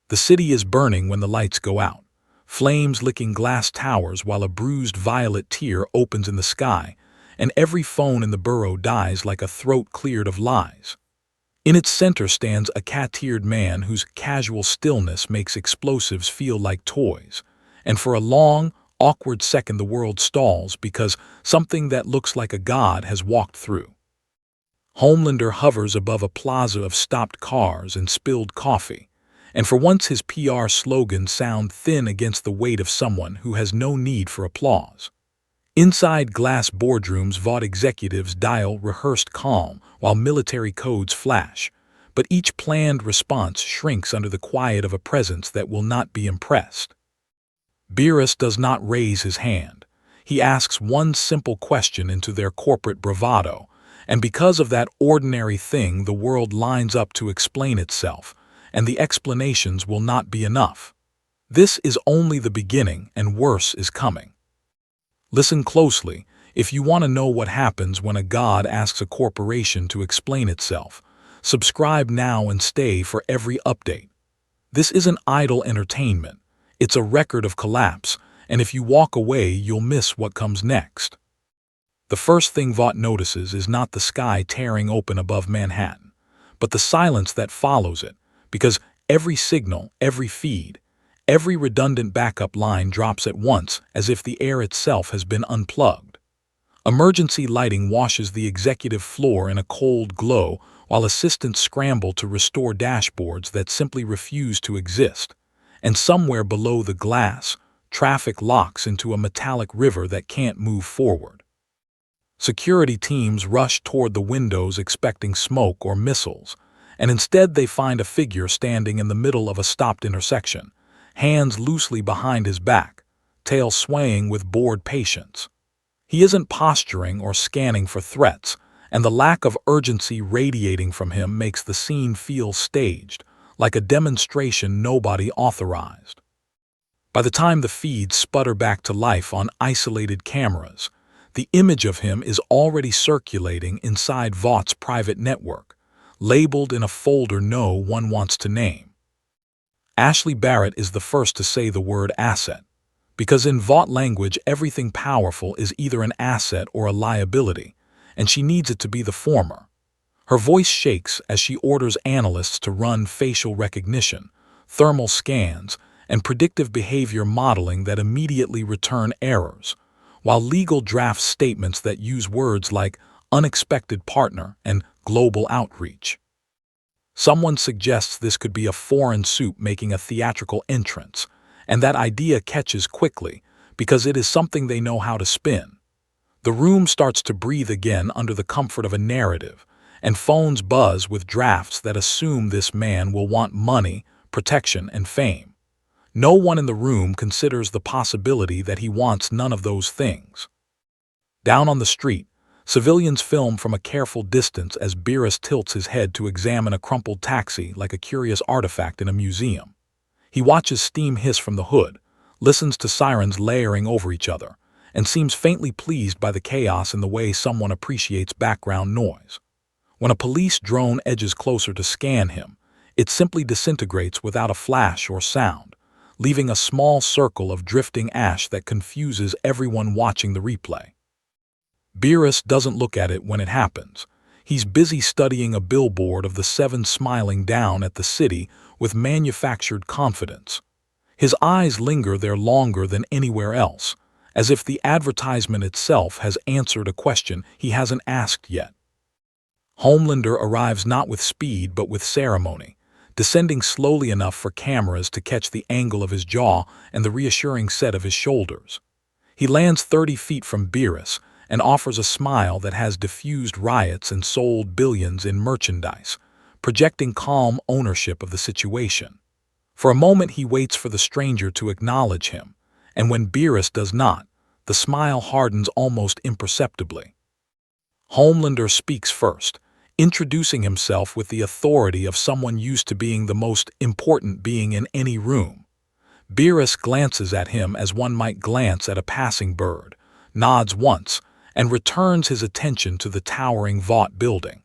The city is burning when the lights go out, flames licking glass towers while a bruised violet tear opens in the sky, and every phone in the borough dies like a throat cleared of lies. In its center stands a cat-eared man whose casual stillness makes explosives feel like toys, and for a long, awkward second the world stalls because something that looks like a god has walked through. Homelander hovers above a plaza of stopped cars and spilled coffee, and for once his PR slogans sound thin against the weight of someone who has no need for applause. Inside glass boardrooms, Vought executives dial rehearsed calm while military codes flash, but each planned response shrinks under the quiet of a presence that will not be impressed. Beerus does not raise his hand. He asks one simple question into their corporate bravado, and because of that ordinary thing the world lines up to explain itself, and the explanations will not be enough. This is only the beginning, and worse is coming. Listen closely if you want to know what happens when a god asks a corporation to explain itself. Subscribe now and stay for every update. This isn't idle entertainment. It's a record of collapse, and if you walk away, you'll miss what comes next. The first thing Vought notices is not the sky tearing open above Manhattan, but the silence that follows it, because every signal, every feed, every redundant backup line drops at once as if the air itself has been unplugged. Emergency lighting washes the executive floor in a cold glow while assistants scramble to restore dashboards that simply refuse to exist. And somewhere below the glass, traffic locks into a metallic river that can't move forward. Security teams rush toward the windows expecting smoke or missiles, and instead they find a figure standing in the middle of a stopped intersection, hands loosely behind his back, tail swaying with bored patience. He isn't posturing or scanning for threats, and the lack of urgency radiating from him makes the scene feel staged, like a demonstration nobody authorized. By the time the feeds sputter back to life on isolated cameras, the image of him is already circulating inside Vaught's private network, labeled in a folder no one wants to name. Ashley Barrett is the first to say the word asset, because in Vought language everything powerful is either an asset or a liability, and she needs it to be the former. Her voice shakes as she orders analysts to run facial recognition, thermal scans, and predictive behavior modeling that immediately return errors, while legal drafts statements that use words like unexpected partner and global outreach. Someone suggests this could be a foreign Supe making a theatrical entrance, and that idea catches quickly because it is something they know how to spin. The room starts to breathe again under the comfort of a narrative, and phones buzz with drafts that assume this man will want money, protection, and fame. No one in the room considers the possibility that he wants none of those things. Down on the street, civilians film from a careful distance as Beerus tilts his head to examine a crumpled taxi like a curious artifact in a museum. He watches steam hiss from the hood, listens to sirens layering over each other, and seems faintly pleased by the chaos in the way someone appreciates background noise. When a police drone edges closer to scan him, it simply disintegrates without a flash or sound, leaving a small circle of drifting ash that confuses everyone watching the replay. Beerus doesn't look at it when it happens. He's busy studying a billboard of the seven smiling down at the city with manufactured confidence. His eyes linger there longer than anywhere else, as if the advertisement itself has answered a question he hasn't asked yet. Homelander arrives not with speed but with ceremony, descending slowly enough for cameras to catch the angle of his jaw and the reassuring set of his shoulders. He lands 30 feet from Beerus and offers a smile that has diffused riots and sold billions in merchandise, projecting calm ownership of the situation. For a moment he waits for the stranger to acknowledge him, and when Beerus does not, the smile hardens almost imperceptibly. Homelander speaks first, introducing himself with the authority of someone used to being the most important being in any room. Beerus glances at him as one might glance at a passing bird, nods once, and returns his attention to the towering Vought building.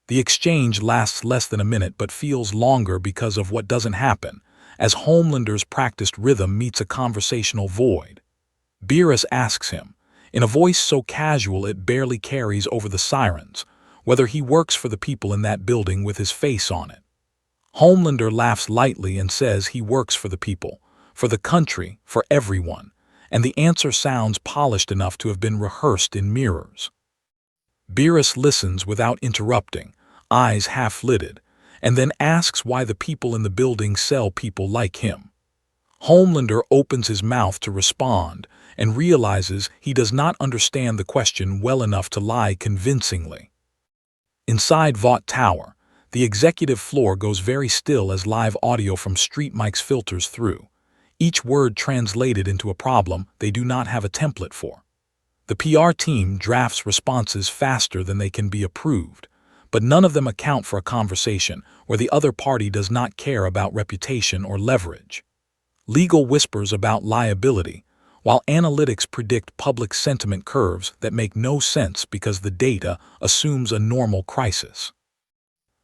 The exchange lasts less than a minute but feels longer because of what doesn't happen, as Homelander's practiced rhythm meets a conversational void. Beerus asks him, in a voice so casual it barely carries over the sirens, whether he works for the people in that building with his face on it. Homelander laughs lightly and says he works for the people, for the country, for everyone, and the answer sounds polished enough to have been rehearsed in mirrors. Beerus listens without interrupting, eyes half-lidded, and then asks why the people in the building sell people like him. Homelander opens his mouth to respond and realizes he does not understand the question well enough to lie convincingly. Inside Vought Tower, the executive floor goes very still as live audio from street mics filters through, each word translated into a problem they do not have a template for. The PR team drafts responses faster than they can be approved, but none of them account for a conversation where the other party does not care about reputation or leverage. Legal whispers about liability, while analytics predict public sentiment curves that make no sense because the data assumes a normal crisis.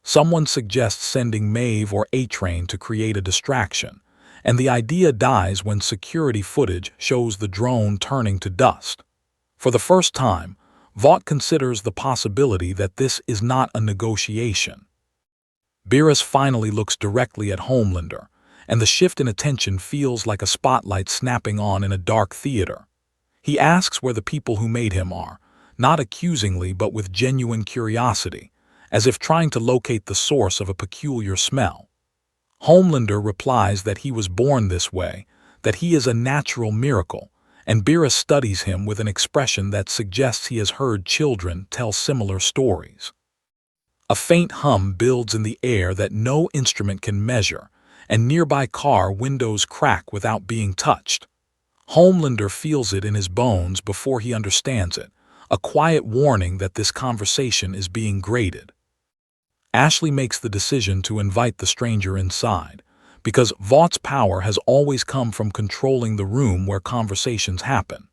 Someone suggests sending Maeve or A-Train to create a distraction, and the idea dies when security footage shows the drone turning to dust. For the first time, Vought considers the possibility that this is not a negotiation. Beerus finally looks directly at Homelander, and the shift in attention feels like a spotlight snapping on in a dark theater. He asks where the people who made him are, not accusingly but with genuine curiosity, as if trying to locate the source of a peculiar smell. Homelander replies that he was born this way, that he is a natural miracle, and Beerus studies him with an expression that suggests he has heard children tell similar stories. A faint hum builds in the air that no instrument can measure, and nearby car windows crack without being touched. Homelander feels it in his bones before he understands it, a quiet warning that this conversation is being graded. Ashley makes the decision to invite the stranger inside, because Vaught's power has always come from controlling the room where conversations happen.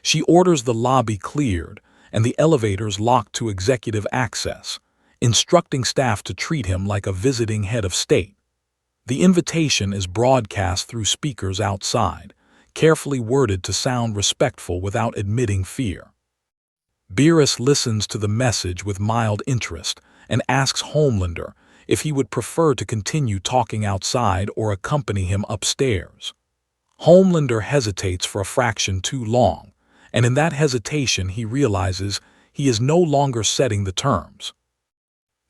She orders the lobby cleared and the elevators locked to executive access, instructing staff to treat him like a visiting head of state. The invitation is broadcast through speakers outside, carefully worded to sound respectful without admitting fear. Beerus listens to the message with mild interest and asks Homelander if he would prefer to continue talking outside or accompany him upstairs. Homelander hesitates for a fraction too long, and in that hesitation he realizes he is no longer setting the terms.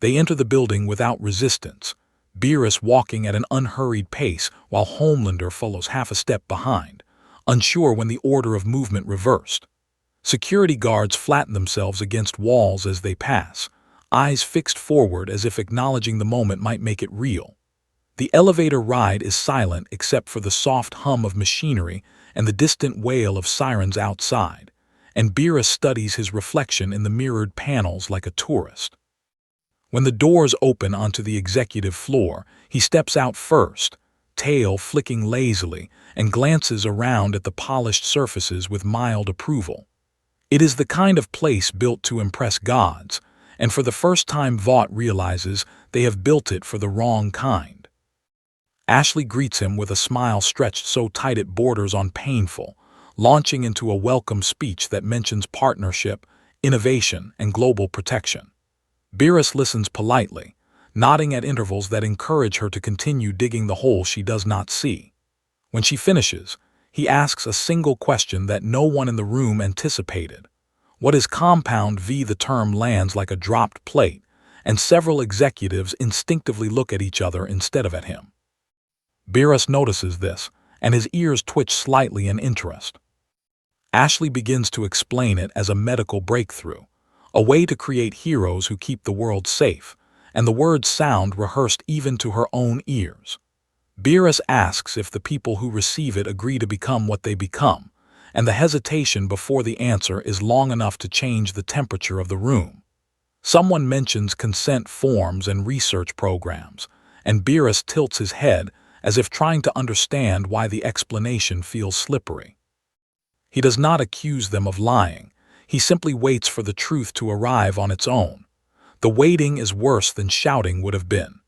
They enter the building without resistance, Beerus walking at an unhurried pace while Homelander follows half a step behind, unsure when the order of movement reversed. Security guards flatten themselves against walls as they pass, eyes fixed forward as if acknowledging the moment might make it real. The elevator ride is silent except for the soft hum of machinery and the distant wail of sirens outside, and Beerus studies his reflection in the mirrored panels like a tourist. When the doors open onto the executive floor, he steps out first, tail flicking lazily, and glances around at the polished surfaces with mild approval. It is the kind of place built to impress gods, and for the first time Vought realizes they have built it for the wrong kind. Ashley greets him with a smile stretched so tight it borders on painful, launching into a welcome speech that mentions partnership, innovation, and global protection. Beerus listens politely, nodding at intervals that encourage her to continue digging the hole she does not see. When she finishes, he asks a single question that no one in the room anticipated. What is compound V? The term lands like a dropped plate, and several executives instinctively look at each other instead of at him. Beerus notices this, and his ears twitch slightly in interest. Ashley begins to explain it as a medical breakthrough, a way to create heroes who keep the world safe, and the words sound rehearsed even to her own ears. Beerus asks if the people who receive it agree to become what they become, and the hesitation before the answer is long enough to change the temperature of the room. Someone mentions consent forms and research programs, and Beerus tilts his head as if trying to understand why the explanation feels slippery. He does not accuse them of lying. He simply waits for the truth to arrive on its own. The waiting is worse than shouting would have been.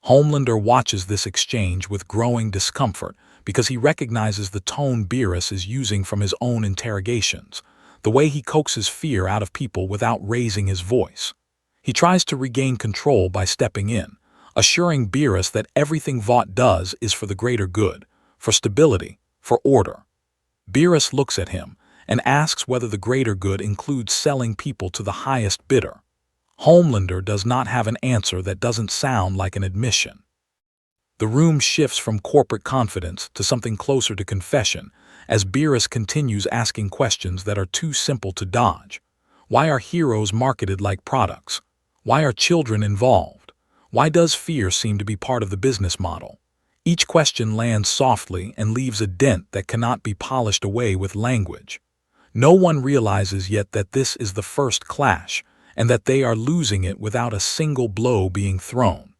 Homelander watches this exchange with growing discomfort because he recognizes the tone Beerus is using from his own interrogations, the way he coaxes fear out of people without raising his voice. He tries to regain control by stepping in, assuring Beerus that everything Vought does is for the greater good, for stability, for order. Beerus looks at him and asks whether the greater good includes selling people to the highest bidder. Homelander does not have an answer that doesn't sound like an admission. The room shifts from corporate confidence to something closer to confession as Beerus continues asking questions that are too simple to dodge. Why are heroes marketed like products? Why are children involved? Why does fear seem to be part of the business model? Each question lands softly and leaves a dent that cannot be polished away with language. No one realizes yet that this is the first clash, and that they are losing it without a single blow being thrown.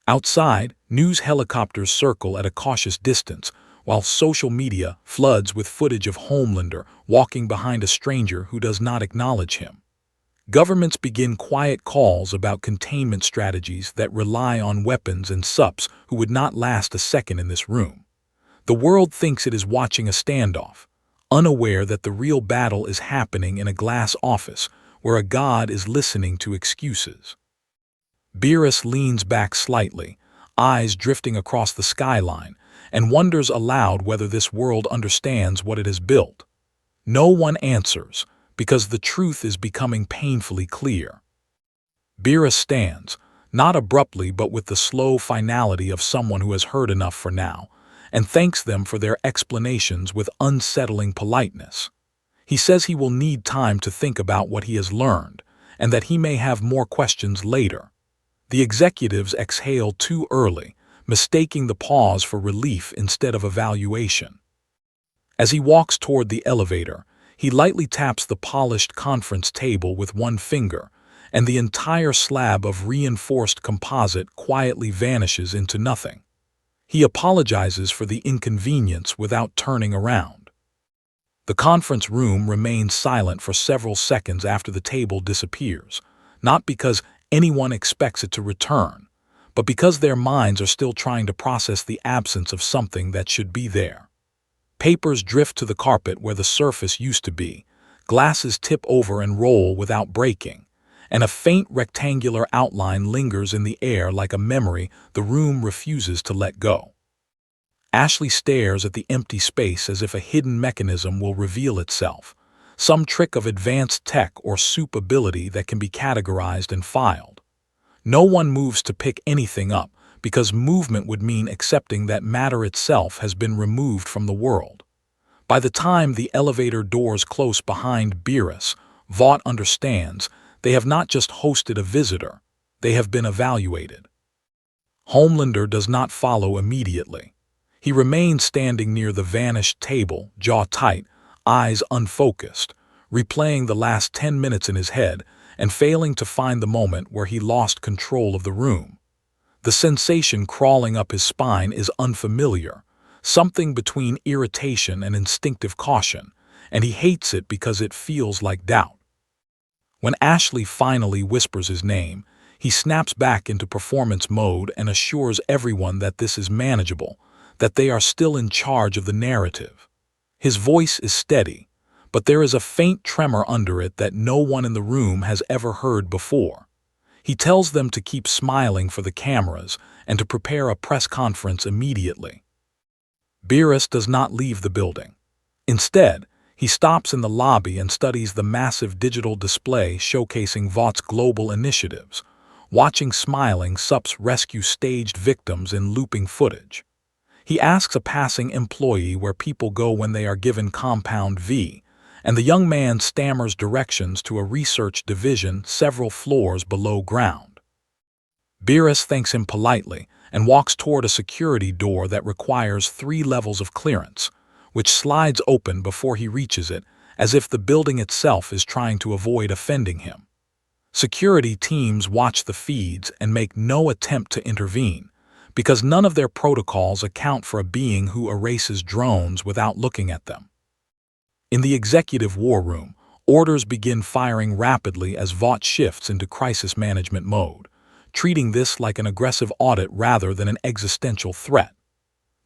Outside, news helicopters circle at a cautious distance, while social media floods with footage of Homelander walking behind a stranger who does not acknowledge him. Governments begin quiet calls about containment strategies that rely on weapons and Supes who would not last a second in this room. The world thinks it is watching a standoff, unaware that the real battle is happening in a glass office where a god is listening to excuses. Beerus leans back slightly, eyes drifting across the skyline, and wonders aloud whether this world understands what it has built. No one answers, because the truth is becoming painfully clear. Beerus stands, not abruptly but with the slow finality of someone who has heard enough for now, and thanks them for their explanations with unsettling politeness. He says he will need time to think about what he has learned, and that he may have more questions later. The executives exhale too early, mistaking the pause for relief instead of evaluation. As he walks toward the elevator, he lightly taps the polished conference table with one finger, and the entire slab of reinforced composite quietly vanishes into nothing. He apologizes for the inconvenience without turning around. The conference room remains silent for several seconds after the table disappears, not because anyone expects it to return, but because their minds are still trying to process the absence of something that should be there. Papers drift to the carpet where the surface used to be, glasses tip over and roll without breaking, and a faint rectangular outline lingers in the air like a memory the room refuses to let go. Ashley stares at the empty space as if a hidden mechanism will reveal itself, some trick of advanced tech or Supe ability that can be categorized and filed. No one moves to pick anything up because movement would mean accepting that matter itself has been removed from the world. By the time the elevator doors close behind Beerus, Vought understands they have not just hosted a visitor, they have been evaluated. Homelander does not follow immediately. He remains standing near the vanished table, jaw tight, eyes unfocused, replaying the last 10 minutes in his head and failing to find the moment where he lost control of the room. The sensation crawling up his spine is unfamiliar, something between irritation and instinctive caution, and he hates it because it feels like doubt. When Ashley finally whispers his name, he snaps back into performance mode and assures everyone that this is manageable, that they are still in charge of the narrative. His voice is steady, but there is a faint tremor under it that no one in the room has ever heard before. He tells them to keep smiling for the cameras and to prepare a press conference immediately. Beerus does not leave the building. Instead, he stops in the lobby and studies the massive digital display showcasing Vought's global initiatives, watching smiling Supes rescue staged victims in looping footage. He asks a passing employee where people go when they are given Compound V, and the young man stammers directions to a research division several floors below ground. Beerus thanks him politely and walks toward a security door that requires 3 levels of clearance, which slides open before he reaches it, as if the building itself is trying to avoid offending him. Security teams watch the feeds and make no attempt to intervene, because none of their protocols account for a being who erases drones without looking at them. In the executive war room, Orders begin firing rapidly as Vought shifts into crisis management mode, treating this like an aggressive audit rather than an existential threat.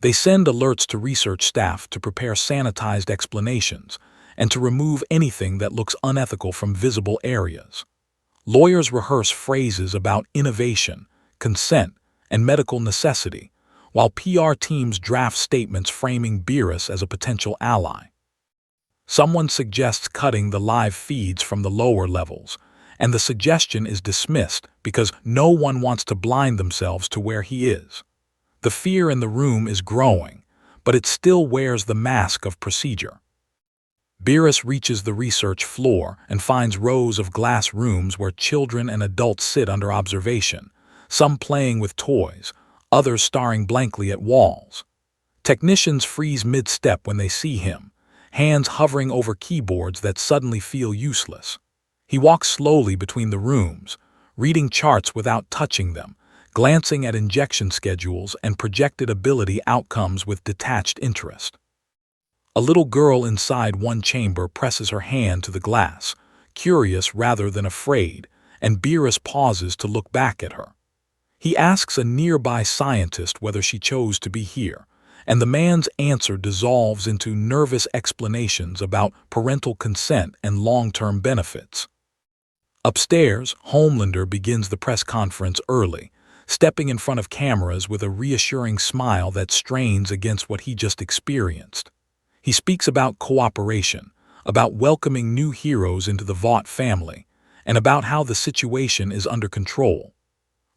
They send alerts to research staff to prepare sanitized explanations and to remove anything that looks unethical from visible areas. Lawyers rehearse phrases about innovation, consent, and medical necessity, while PR teams draft statements framing Beerus as a potential ally. Someone suggests cutting the live feeds from the lower levels, and the suggestion is dismissed because no one wants to blind themselves to where he is. The fear in the room is growing, but it still wears the mask of procedure. Beerus reaches the research floor and finds rows of glass rooms where children and adults sit under observation, some playing with toys, others staring blankly at walls. Technicians freeze mid-step when they see him, hands hovering over keyboards that suddenly feel useless. He walks slowly between the rooms, reading charts without touching them, glancing at injection schedules and projected ability outcomes with detached interest. A little girl inside one chamber presses her hand to the glass, curious rather than afraid, and Beerus pauses to look back at her. He asks a nearby scientist whether she chose to be here, and the man's answer dissolves into nervous explanations about parental consent and long-term benefits. Upstairs, Homelander begins the press conference early, stepping in front of cameras with a reassuring smile that strains against what he just experienced. He speaks about cooperation, about welcoming new heroes into the Vought family, and about how the situation is under control.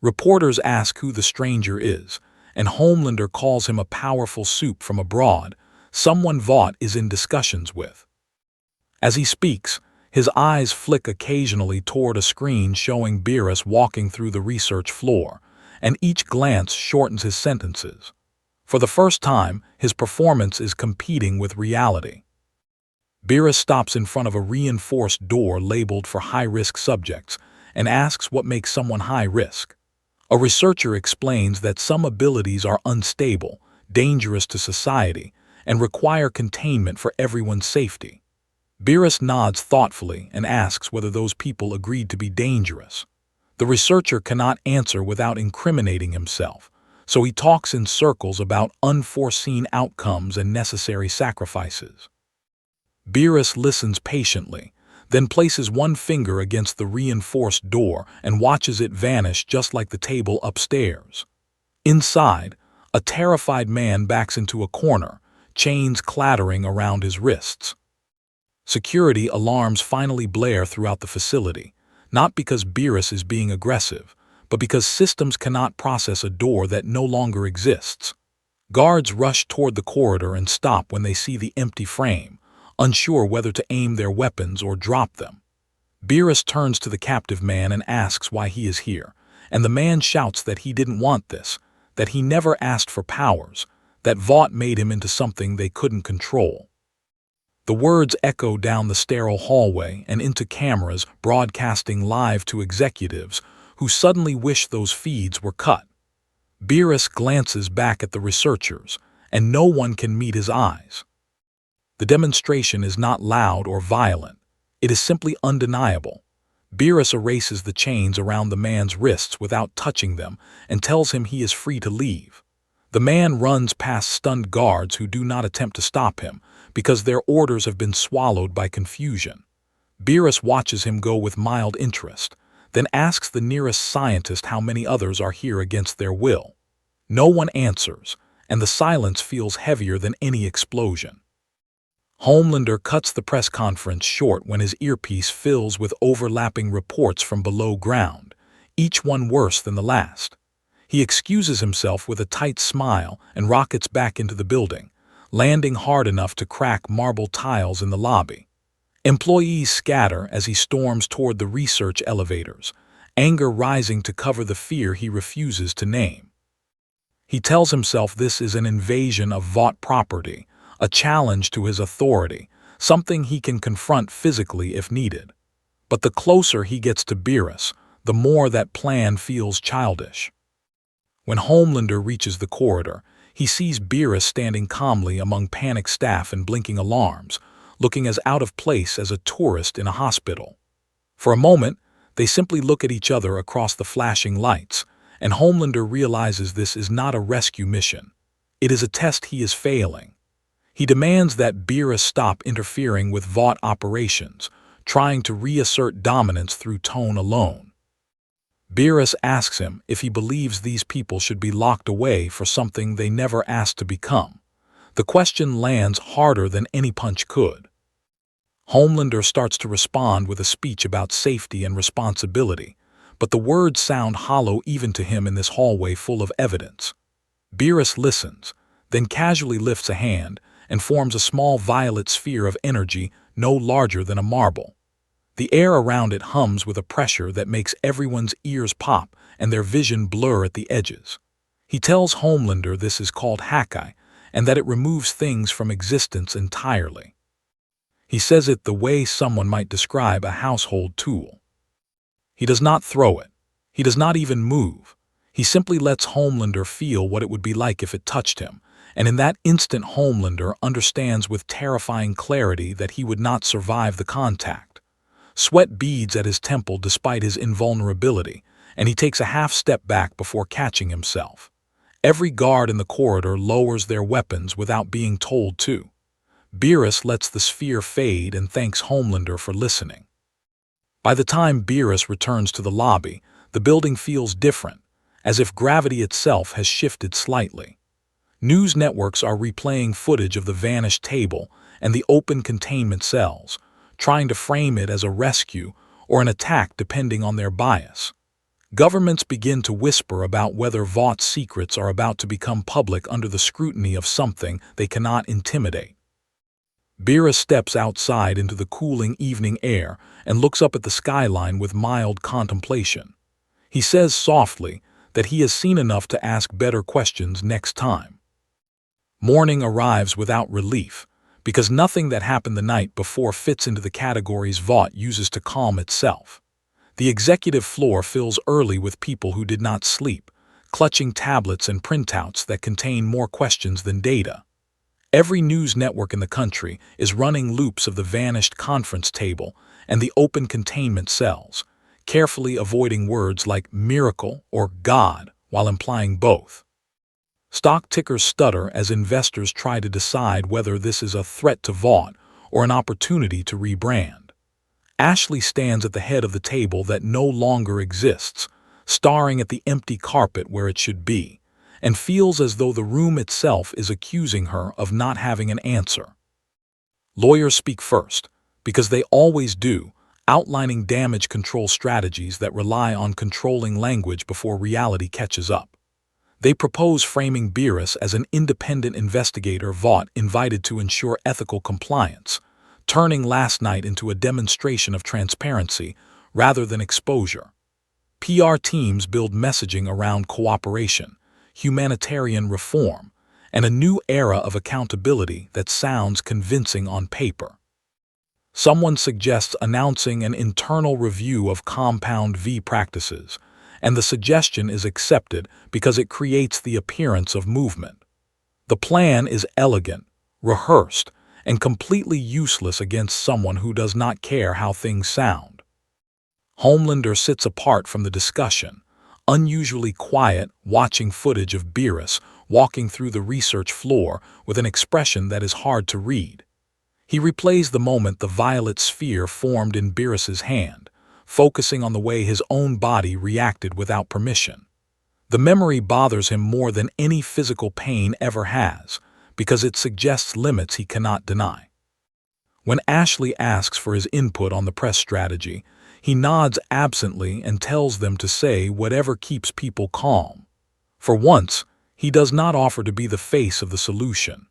Reporters ask who the stranger is, and Homelander calls him a powerful Supe from abroad, someone Vought is in discussions with. As he speaks, his eyes flick occasionally toward a screen showing Beerus walking through the research floor, and each glance shortens his sentences. For the first time, his performance is competing with reality. Beerus stops in front of a reinforced door labeled for high-risk subjects and asks what makes someone high-risk. A researcher explains that some abilities are unstable, dangerous to society, and require containment for everyone's safety. Beerus nods thoughtfully and asks whether those people agreed to be dangerous. The researcher cannot answer without incriminating himself, so he talks in circles about unforeseen outcomes and necessary sacrifices. Beerus listens patiently, then places one finger against the reinforced door and watches it vanish just like the table upstairs. Inside, a terrified man backs into a corner, chains clattering around his wrists. Security alarms finally blare throughout the facility, not because Beerus is being aggressive, but because systems cannot process a door that no longer exists. Guards rush toward the corridor and stop when they see the empty frame, unsure whether to aim their weapons or drop them. Beerus turns to the captive man and asks why he is here, and the man shouts that he didn't want this, that he never asked for powers, that Vought made him into something they couldn't control. The words echo down the sterile hallway and into cameras broadcasting live to executives who suddenly wish those feeds were cut. Beerus glances back at the researchers, and no one can meet his eyes. The demonstration is not loud or violent. It is simply undeniable. Beerus erases the chains around the man's wrists without touching them and tells him he is free to leave. The man runs past stunned guards who do not attempt to stop him because their orders have been swallowed by confusion. Beerus watches him go with mild interest, then asks the nearest scientist how many others are here against their will. No one answers, and the silence feels heavier than any explosion. Homelander cuts the press conference short when his earpiece fills with overlapping reports from below ground, each one worse than the last. He excuses himself with a tight smile and rockets back into the building, landing hard enough to crack marble tiles in the lobby. Employees scatter as he storms toward the research elevators, anger rising to cover the fear he refuses to name. He tells himself this is an invasion of Vought property, a challenge to his authority, something he can confront physically if needed. But the closer he gets to Beerus, the more that plan feels childish. When Homelander reaches the corridor, he sees Beerus standing calmly among panicked staff and blinking alarms, looking as out of place as a tourist in a hospital. For a moment, they simply look at each other across the flashing lights, and Homelander realizes this is not a rescue mission. It is a test he is failing. He demands that Beerus stop interfering with Vought operations, trying to reassert dominance through tone alone. Beerus asks him if he believes these people should be locked away for something they never asked to become. The question lands harder than any punch could. Homelander starts to respond with a speech about safety and responsibility, but the words sound hollow even to him in this hallway full of evidence. Beerus listens, then casually lifts a hand and forms a small violet sphere of energy no larger than a marble. The air around it hums with a pressure that makes everyone's ears pop and their vision blur at the edges. He tells Homelander this is called Hakai and that it removes things from existence entirely. He says it the way someone might describe a household tool. He does not throw it. He does not even move. He simply lets Homelander feel what it would be like if it touched him, and in that instant Homelander understands with terrifying clarity that he would not survive the contact. Sweat beads at his temple despite his invulnerability, and he takes a half step back before catching himself. Every guard in the corridor lowers their weapons without being told to. Beerus lets the sphere fade and thanks Homelander for listening. By the time Beerus returns to the lobby, the building feels different, as if gravity itself has shifted slightly. News networks are replaying footage of the vanished table and the open containment cells, trying to frame it as a rescue or an attack depending on their bias. Governments begin to whisper about whether Vaught's secrets are about to become public under the scrutiny of something they cannot intimidate. Beerus steps outside into the cooling evening air and looks up at the skyline with mild contemplation. He says softly that he has seen enough to ask better questions next time. Morning arrives without relief, because nothing that happened the night before fits into the categories Vought uses to calm itself. The executive floor fills early with people who did not sleep, clutching tablets and printouts that contain more questions than data. Every news network in the country is running loops of the vanished conference table and the open containment cells, carefully avoiding words like miracle or God while implying both. Stock tickers stutter as investors try to decide whether this is a threat to Vought or an opportunity to rebrand. Ashley stands at the head of the table that no longer exists, staring at the empty carpet where it should be, and feels as though the room itself is accusing her of not having an answer. Lawyers speak first, because they always do, outlining damage control strategies that rely on controlling language before reality catches up. They propose framing Beerus as an independent investigator Vought invited to ensure ethical compliance, turning last night into a demonstration of transparency rather than exposure. PR teams build messaging around cooperation, humanitarian reform, and a new era of accountability that sounds convincing on paper. Someone suggests announcing an internal review of Compound V practices, and the suggestion is accepted because it creates the appearance of movement. The plan is elegant, rehearsed, and completely useless against someone who does not care how things sound. Homelander sits apart from the discussion, unusually quiet, watching footage of Beerus walking through the research floor with an expression that is hard to read. He replays the moment the violet sphere formed in Beerus's hand, focusing on the way his own body reacted without permission. The memory bothers him more than any physical pain ever has, because it suggests limits he cannot deny. When Ashley asks for his input on the press strategy, he nods absently and tells them to say whatever keeps people calm. For once, he does not offer to be the face of the solution.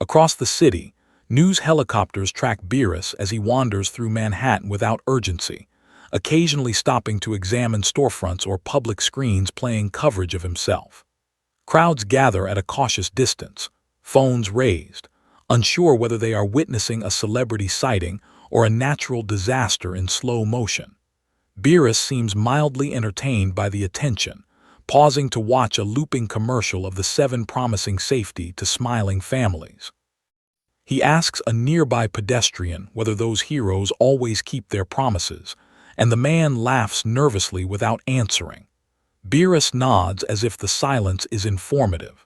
Across the city, news helicopters track Beerus as he wanders through Manhattan without urgency, occasionally stopping to examine storefronts or public screens playing coverage of himself. Crowds gather at a cautious distance, phones raised, unsure whether they are witnessing a celebrity sighting or a natural disaster in slow motion. Beerus seems mildly entertained by the attention, pausing to watch a looping commercial of the 7 promising safety to smiling families. He asks a nearby pedestrian whether those heroes always keep their promises, and the man laughs nervously without answering. Beerus nods as if the silence is informative.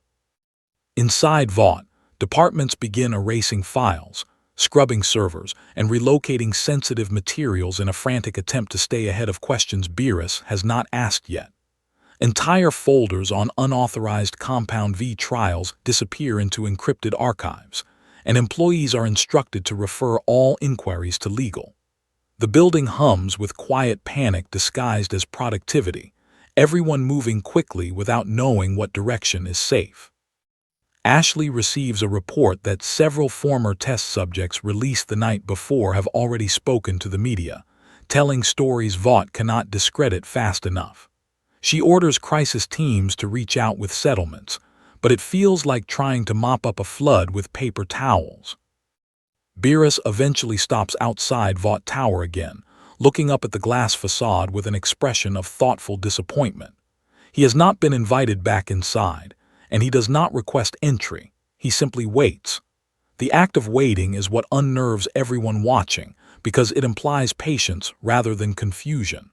Inside Vought, departments begin erasing files, scrubbing servers, and relocating sensitive materials in a frantic attempt to stay ahead of questions Beerus has not asked yet. Entire folders on unauthorized Compound V trials disappear into encrypted archives, and employees are instructed to refer all inquiries to legal. The building hums with quiet panic disguised as productivity, everyone moving quickly without knowing what direction is safe. Ashley receives a report that several former test subjects released the night before have already spoken to the media, telling stories Vought cannot discredit fast enough. She orders crisis teams to reach out with settlements, but it feels like trying to mop up a flood with paper towels. Beerus eventually stops outside Vought Tower again, looking up at the glass facade with an expression of thoughtful disappointment. He has not been invited back inside, and he does not request entry. He simply waits. The act of waiting is what unnerves everyone watching because it implies patience rather than confusion.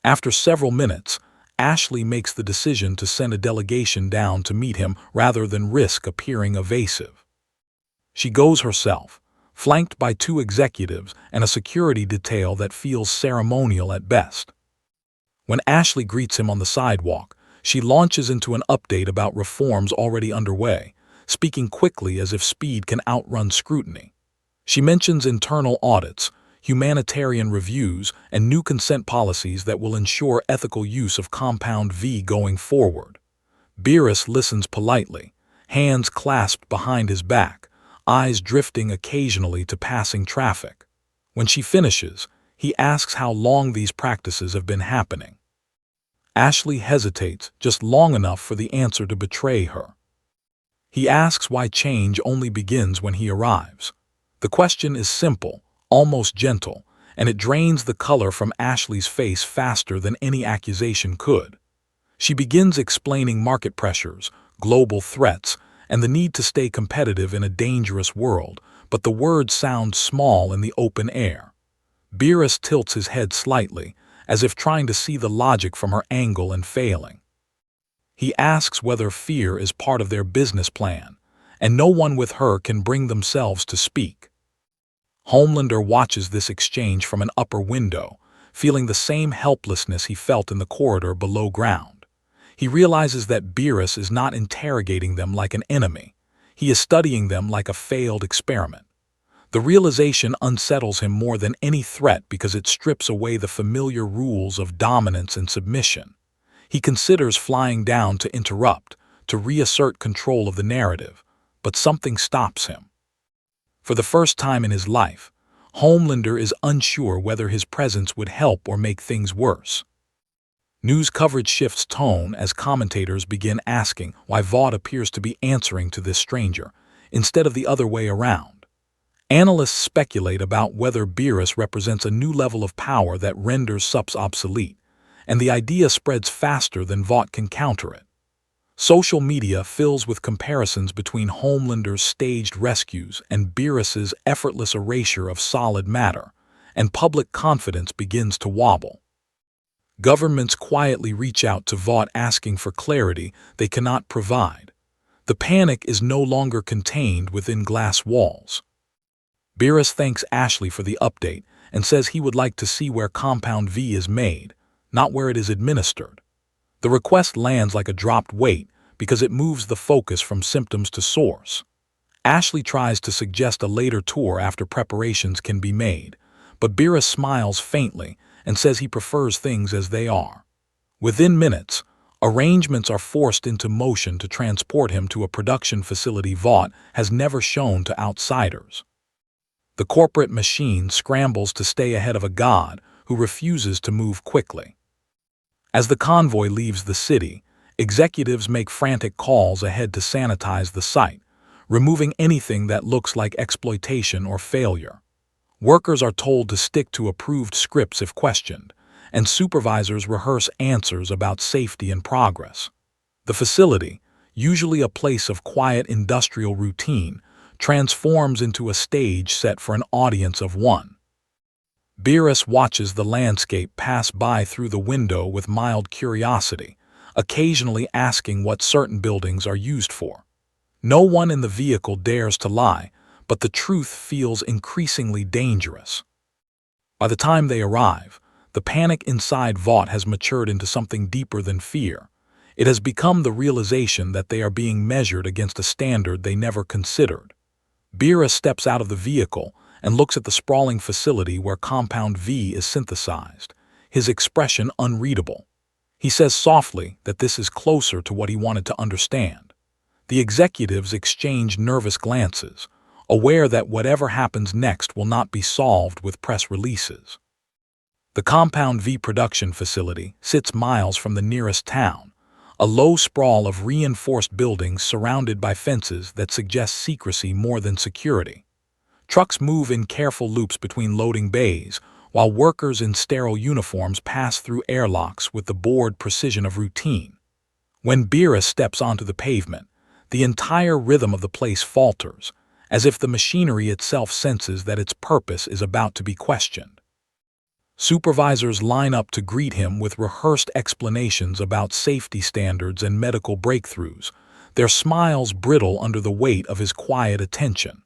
After several minutes, Ashley makes the decision to send a delegation down to meet him rather than risk appearing evasive. She goes herself, flanked by 2 executives and a security detail that feels ceremonial at best. When Ashley greets him on the sidewalk, she launches into an update about reforms already underway, speaking quickly as if speed can outrun scrutiny. She mentions internal audits, humanitarian reviews, and new consent policies that will ensure ethical use of Compound V going forward. Beerus listens politely, hands clasped behind his back, eyes drifting occasionally to passing traffic. When she finishes, he asks how long these practices have been happening. Ashley hesitates just long enough for the answer to betray her. He asks why change only begins when he arrives. The question is simple, almost gentle, and it drains the color from Ashley's face faster than any accusation could. She begins explaining market pressures, global threats, and the need to stay competitive in a dangerous world, but the words sound small in the open air. Beerus tilts his head slightly, as if trying to see the logic from her angle and failing. He asks whether fear is part of their business plan, and no one with her can bring themselves to speak. Homelander watches this exchange from an upper window, feeling the same helplessness he felt in the corridor below ground. He realizes that Beerus is not interrogating them like an enemy. He is studying them like a failed experiment. The realization unsettles him more than any threat because it strips away the familiar rules of dominance and submission. He considers flying down to interrupt, to reassert control of the narrative, but something stops him. For the first time in his life, Homelander is unsure whether his presence would help or make things worse. News coverage shifts tone as commentators begin asking why Vought appears to be answering to this stranger, instead of the other way around. Analysts speculate about whether Beerus represents a new level of power that renders Supes obsolete, and the idea spreads faster than Vought can counter it. Social media fills with comparisons between Homelander's staged rescues and Beerus's effortless erasure of solid matter, and public confidence begins to wobble. Governments quietly reach out to Vought asking for clarity they cannot provide. The panic is no longer contained within glass walls. Beerus thanks Ashley for the update and says he would like to see where Compound V is made, not where it is administered. The request lands like a dropped weight because it moves the focus from symptoms to source. Ashley tries to suggest a later tour after preparations can be made, but Beerus smiles faintly and says he prefers things as they are. Within minutes, arrangements are forced into motion to transport him to a production facility Vought has never shown to outsiders. The corporate machine scrambles to stay ahead of a god who refuses to move quickly. As the convoy leaves the city, executives make frantic calls ahead to sanitize the site, removing anything that looks like exploitation or failure. Workers are told to stick to approved scripts if questioned, and supervisors rehearse answers about safety and progress. The facility, usually a place of quiet industrial routine, transforms into a stage set for an audience of one. Beerus watches the landscape pass by through the window with mild curiosity, occasionally asking what certain buildings are used for. No one in the vehicle dares to lie, but the truth feels increasingly dangerous. By the time they arrive, the panic inside Vought has matured into something deeper than fear. It has become the realization that they are being measured against a standard they never considered. Beerus steps out of the vehicle and looks at the sprawling facility where Compound V is synthesized, his expression unreadable. He says softly that this is closer to what he wanted to understand. The executives exchange nervous glances, aware that whatever happens next will not be solved with press releases. The Compound V production facility sits miles from the nearest town, a low sprawl of reinforced buildings surrounded by fences that suggest secrecy more than security. Trucks move in careful loops between loading bays, while workers in sterile uniforms pass through airlocks with the bored precision of routine. When Beerus steps onto the pavement, the entire rhythm of the place falters, as if the machinery itself senses that its purpose is about to be questioned. Supervisors line up to greet him with rehearsed explanations about safety standards and medical breakthroughs, their smiles brittle under the weight of his quiet attention.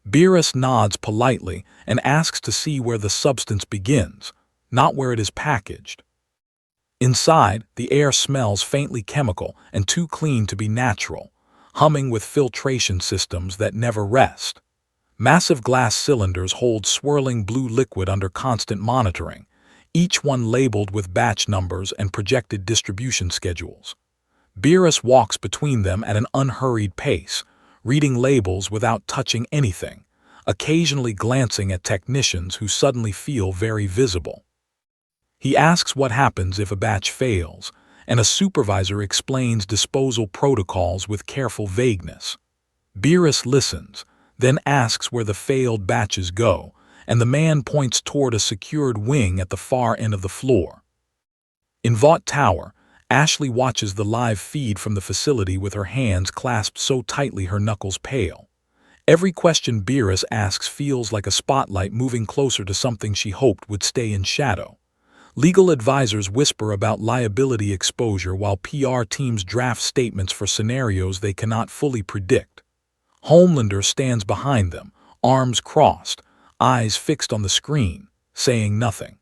Beerus nods politely and asks to see where the substance begins, not where it is packaged. Inside, the air smells faintly chemical and too clean to be natural, humming with filtration systems that never rest. Massive glass cylinders hold swirling blue liquid under constant monitoring, each one labeled with batch numbers and projected distribution schedules. Beerus walks between them at an unhurried pace, reading labels without touching anything, occasionally glancing at technicians who suddenly feel very visible. He asks what happens if a batch fails, and a supervisor explains disposal protocols with careful vagueness. Beerus listens, then asks where the failed batches go, and the man points toward a secured wing at the far end of the floor. In Vought Tower, Ashley watches the live feed from the facility with her hands clasped so tightly her knuckles pale. Every question Beerus asks feels like a spotlight moving closer to something she hoped would stay in shadow. Legal advisors whisper about liability exposure while PR teams draft statements for scenarios they cannot fully predict. Homelander stands behind them, arms crossed, eyes fixed on the screen, saying nothing.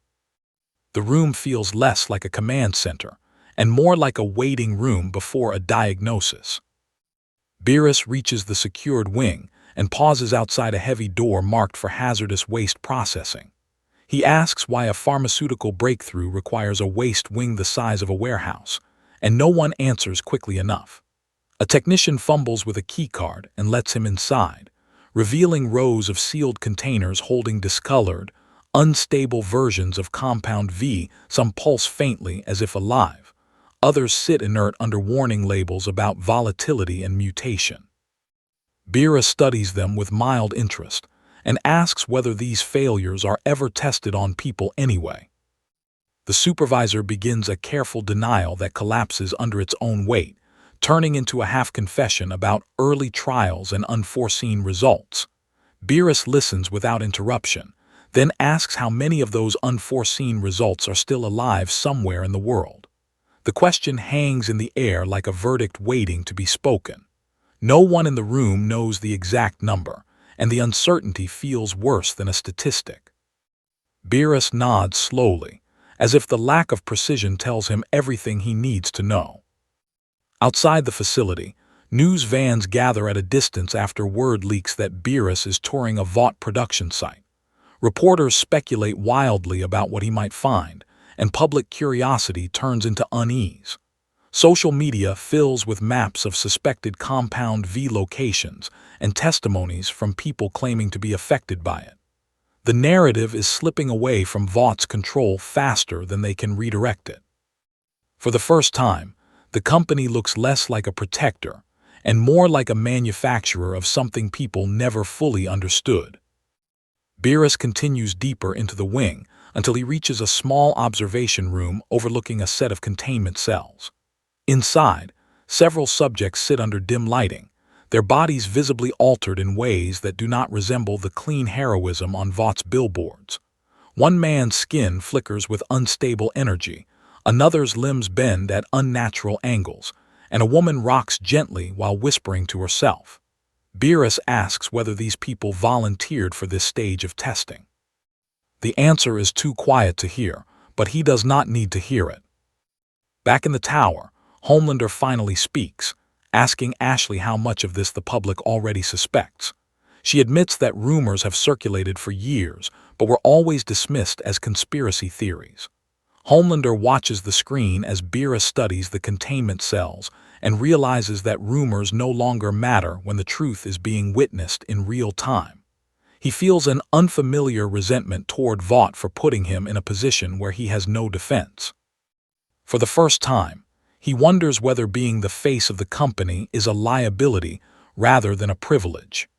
The room feels less like a command center and more like a waiting room before a diagnosis. Beerus reaches the secured wing and pauses outside a heavy door marked for hazardous waste processing. He asks why a pharmaceutical breakthrough requires a waste wing the size of a warehouse, and no one answers quickly enough. A technician fumbles with a keycard and lets him inside, revealing rows of sealed containers holding discolored, unstable versions of Compound V. Some pulse faintly as if alive. Others sit inert under warning labels about volatility and mutation. Beerus studies them with mild interest and asks whether these failures are ever tested on people anyway. The supervisor begins a careful denial that collapses under its own weight, turning into a half-confession about early trials and unforeseen results. Beerus listens without interruption, then asks how many of those unforeseen results are still alive somewhere in the world. The question hangs in the air like a verdict waiting to be spoken. No one in the room knows the exact number, and the uncertainty feels worse than a statistic. Beerus nods slowly, as if the lack of precision tells him everything he needs to know. Outside the facility, news vans gather at a distance after word leaks that Beerus is touring a Vought production site. Reporters speculate wildly about what he might find, and public curiosity turns into unease. Social media fills with maps of suspected Compound V locations and testimonies from people claiming to be affected by it. The narrative is slipping away from Vought's control faster than they can redirect it. For the first time, the company looks less like a protector and more like a manufacturer of something people never fully understood. Beerus continues deeper into the wing until he reaches a small observation room overlooking a set of containment cells. Inside, several subjects sit under dim lighting, their bodies visibly altered in ways that do not resemble the clean heroism on Vaught's billboards. One man's skin flickers with unstable energy, another's limbs bend at unnatural angles, and a woman rocks gently while whispering to herself. Beerus asks whether these people volunteered for this stage of testing. The answer is too quiet to hear, but he does not need to hear it. Back in the tower, Homelander finally speaks, asking Ashley how much of this the public already suspects. She admits that rumors have circulated for years, but were always dismissed as conspiracy theories. Homelander watches the screen as Beerus studies the containment cells and realizes that rumors no longer matter when the truth is being witnessed in real time. He feels an unfamiliar resentment toward Vought for putting him in a position where he has no defense. For the first time, he wonders whether being the face of the company is a liability rather than a privilege.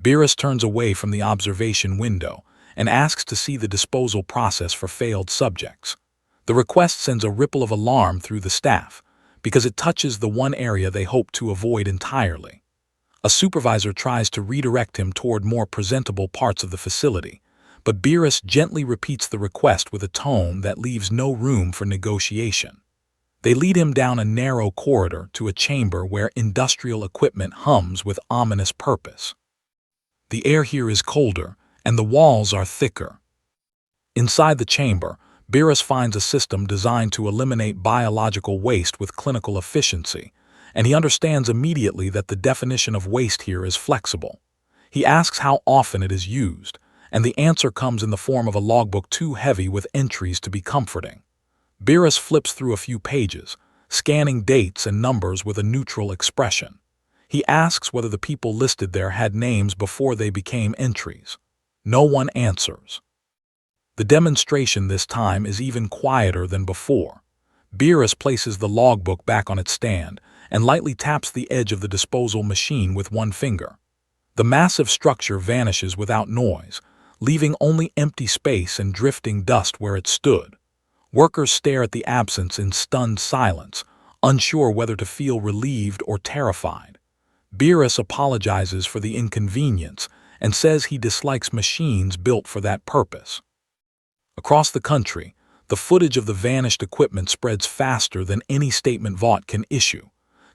Beerus turns away from the observation window and asks to see the disposal process for failed subjects. The request sends a ripple of alarm through the staff, because it touches the one area they hope to avoid entirely. A supervisor tries to redirect him toward more presentable parts of the facility, but Beerus gently repeats the request with a tone that leaves no room for negotiation. They lead him down a narrow corridor to a chamber where industrial equipment hums with ominous purpose. The air here is colder, and the walls are thicker. Inside the chamber, Beerus finds a system designed to eliminate biological waste with clinical efficiency, and he understands immediately that the definition of waste here is flexible. He asks how often it is used, and the answer comes in the form of a logbook too heavy with entries to be comforting. Beerus flips through a few pages, scanning dates and numbers with a neutral expression. He asks whether the people listed there had names before they became entries. No one answers. The demonstration this time is even quieter than before. Beerus places the logbook back on its stand and lightly taps the edge of the disposal machine with one finger. The massive structure vanishes without noise, leaving only empty space and drifting dust where it stood. Workers stare at the absence in stunned silence, unsure whether to feel relieved or terrified. Beerus apologizes for the inconvenience and says he dislikes machines built for that purpose. Across the country, the footage of the vanished equipment spreads faster than any statement Vought can issue.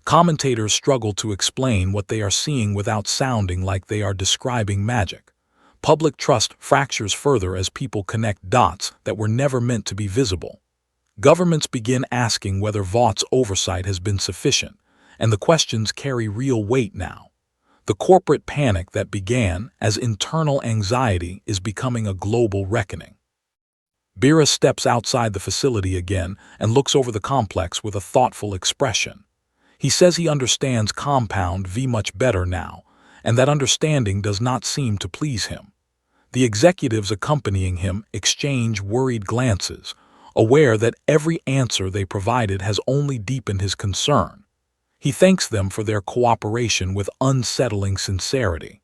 Commentators struggle to explain what they are seeing without sounding like they are describing magic. Public trust fractures further as people connect dots that were never meant to be visible. Governments begin asking whether Vaught's oversight has been sufficient, and the questions carry real weight now. The corporate panic that began as internal anxiety is becoming a global reckoning. Beerus steps outside the facility again and looks over the complex with a thoughtful expression. He says he understands Compound V much better now, and that understanding does not seem to please him. The executives accompanying him exchange worried glances, aware that every answer they provided has only deepened his concern. He thanks them for their cooperation with unsettling sincerity.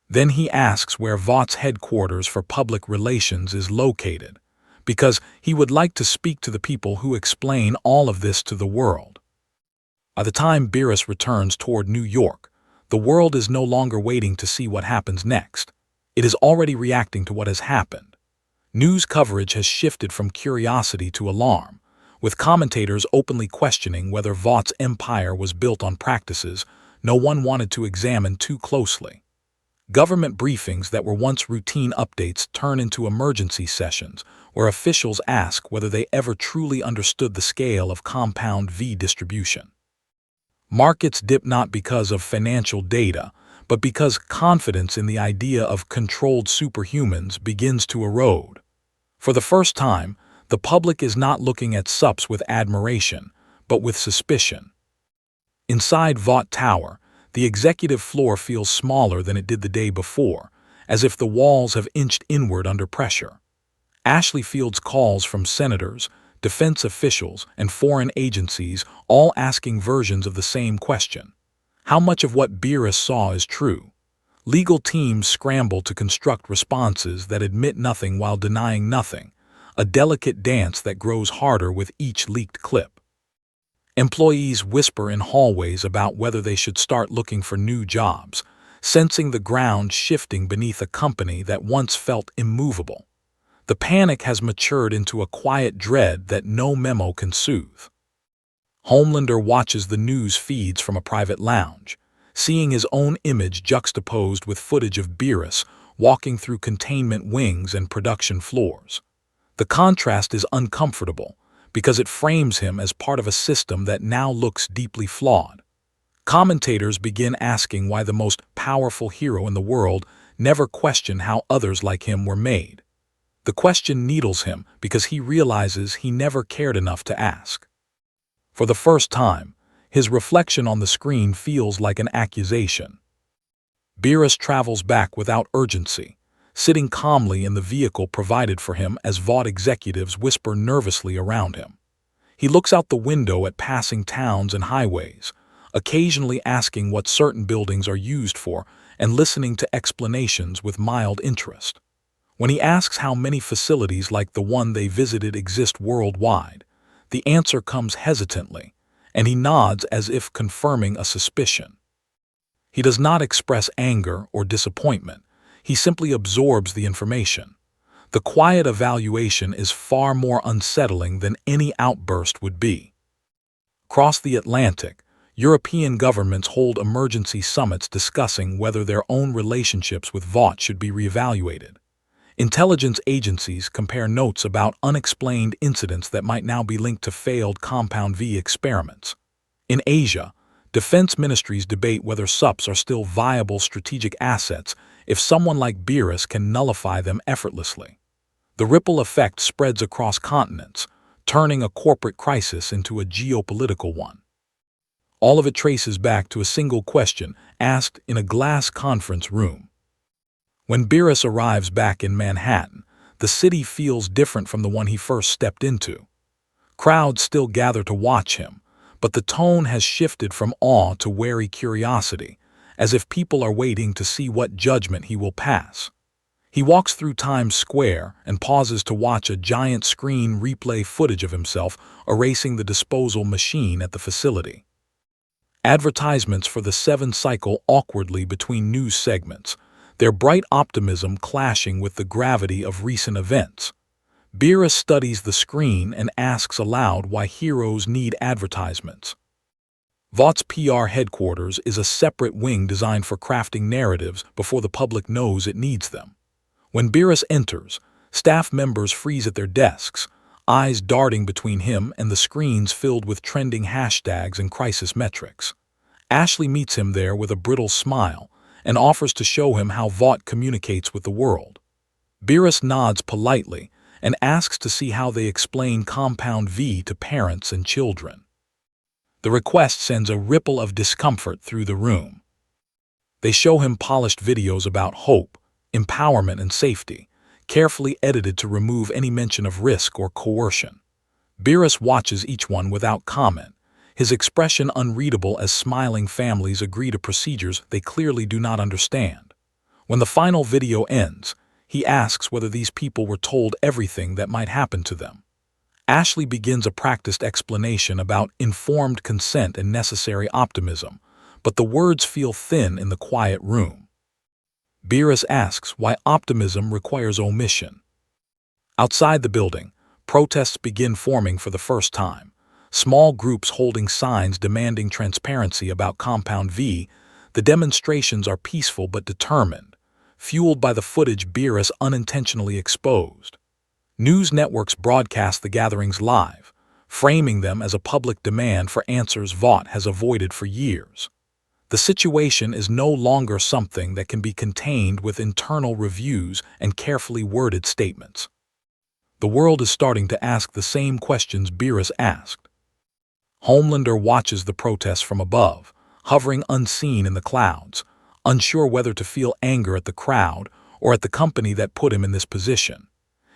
Then he asks where Vaught's headquarters for public relations is located, because he would like to speak to the people who explain all of this to the world. By the time Beerus returns toward New York, the world is no longer waiting to see what happens next. It is already reacting to what has happened. News coverage has shifted from curiosity to alarm, with commentators openly questioning whether Vaught's empire was built on practices no one wanted to examine too closely. Government briefings that were once routine updates turn into emergency sessions where officials ask whether they ever truly understood the scale of Compound V distribution. Markets dip not because of financial data, but because confidence in the idea of controlled superhumans begins to erode. For the first time, the public is not looking at Supes with admiration, but with suspicion. Inside Vought Tower, the executive floor feels smaller than it did the day before, as if the walls have inched inward under pressure. Ashley fields calls from senators, defense officials, and foreign agencies, all asking versions of the same question. How much of what Beerus saw is true? Legal teams scramble to construct responses that admit nothing while denying nothing, a delicate dance that grows harder with each leaked clip. Employees whisper in hallways about whether they should start looking for new jobs, sensing the ground shifting beneath a company that once felt immovable. The panic has matured into a quiet dread that no memo can soothe. Homelander watches the news feeds from a private lounge, seeing his own image juxtaposed with footage of Beerus walking through containment wings and production floors. The contrast is uncomfortable because it frames him as part of a system that now looks deeply flawed. Commentators begin asking why the most powerful hero in the world never questioned how others like him were made. The question needles him because he realizes he never cared enough to ask. For the first time, his reflection on the screen feels like an accusation. Beerus travels back without urgency, sitting calmly in the vehicle provided for him as Vought executives whisper nervously around him. He looks out the window at passing towns and highways, occasionally asking what certain buildings are used for and listening to explanations with mild interest. When he asks how many facilities like the one they visited exist worldwide, the answer comes hesitantly, and he nods as if confirming a suspicion. He does not express anger or disappointment. He simply absorbs the information. The quiet evaluation is far more unsettling than any outburst would be. Across the Atlantic, European governments hold emergency summits discussing whether their own relationships with Vought should be reevaluated. Intelligence agencies compare notes about unexplained incidents that might now be linked to failed Compound V experiments. In Asia, defense ministries debate whether Supes are still viable strategic assets if someone like Beerus can nullify them effortlessly. The ripple effect spreads across continents, turning a corporate crisis into a geopolitical one. All of it traces back to a single question asked in a glass conference room. When Beerus arrives back in Manhattan, the city feels different from the one he first stepped into. Crowds still gather to watch him, but the tone has shifted from awe to wary curiosity, as if people are waiting to see what judgment he will pass. He walks through Times Square and pauses to watch a giant screen replay footage of himself erasing the disposal machine at the facility. Advertisements for the 7 cycle awkwardly between news segments, their bright optimism clashing with the gravity of recent events. Beerus studies the screen and asks aloud why heroes need advertisements. Vought's PR headquarters is a separate wing designed for crafting narratives before the public knows it needs them. When Beerus enters, staff members freeze at their desks, eyes darting between him and the screens filled with trending hashtags and crisis metrics. Ashley meets him there with a brittle smile and offers to show him how Vought communicates with the world. Beerus nods politely and asks to see how they explain Compound V to parents and children. The request sends a ripple of discomfort through the room. They show him polished videos about hope, empowerment, and safety, carefully edited to remove any mention of risk or coercion. Beerus watches each one without comment, his expression unreadable as smiling families agree to procedures they clearly do not understand. When the final video ends, he asks whether these people were told everything that might happen to them. Ashley begins a practiced explanation about informed consent and necessary optimism, but the words feel thin in the quiet room. Beerus asks why optimism requires omission. Outside the building, protests begin forming for the first time. Small groups holding signs demanding transparency about Compound V. The demonstrations are peaceful but determined, fueled by the footage Beerus unintentionally exposed. News networks broadcast the gatherings live, framing them as a public demand for answers Vought has avoided for years. The situation is no longer something that can be contained with internal reviews and carefully worded statements. The world is starting to ask the same questions Beerus asked. Homelander watches the protests from above, hovering unseen in the clouds, unsure whether to feel anger at the crowd or at the company that put him in this position.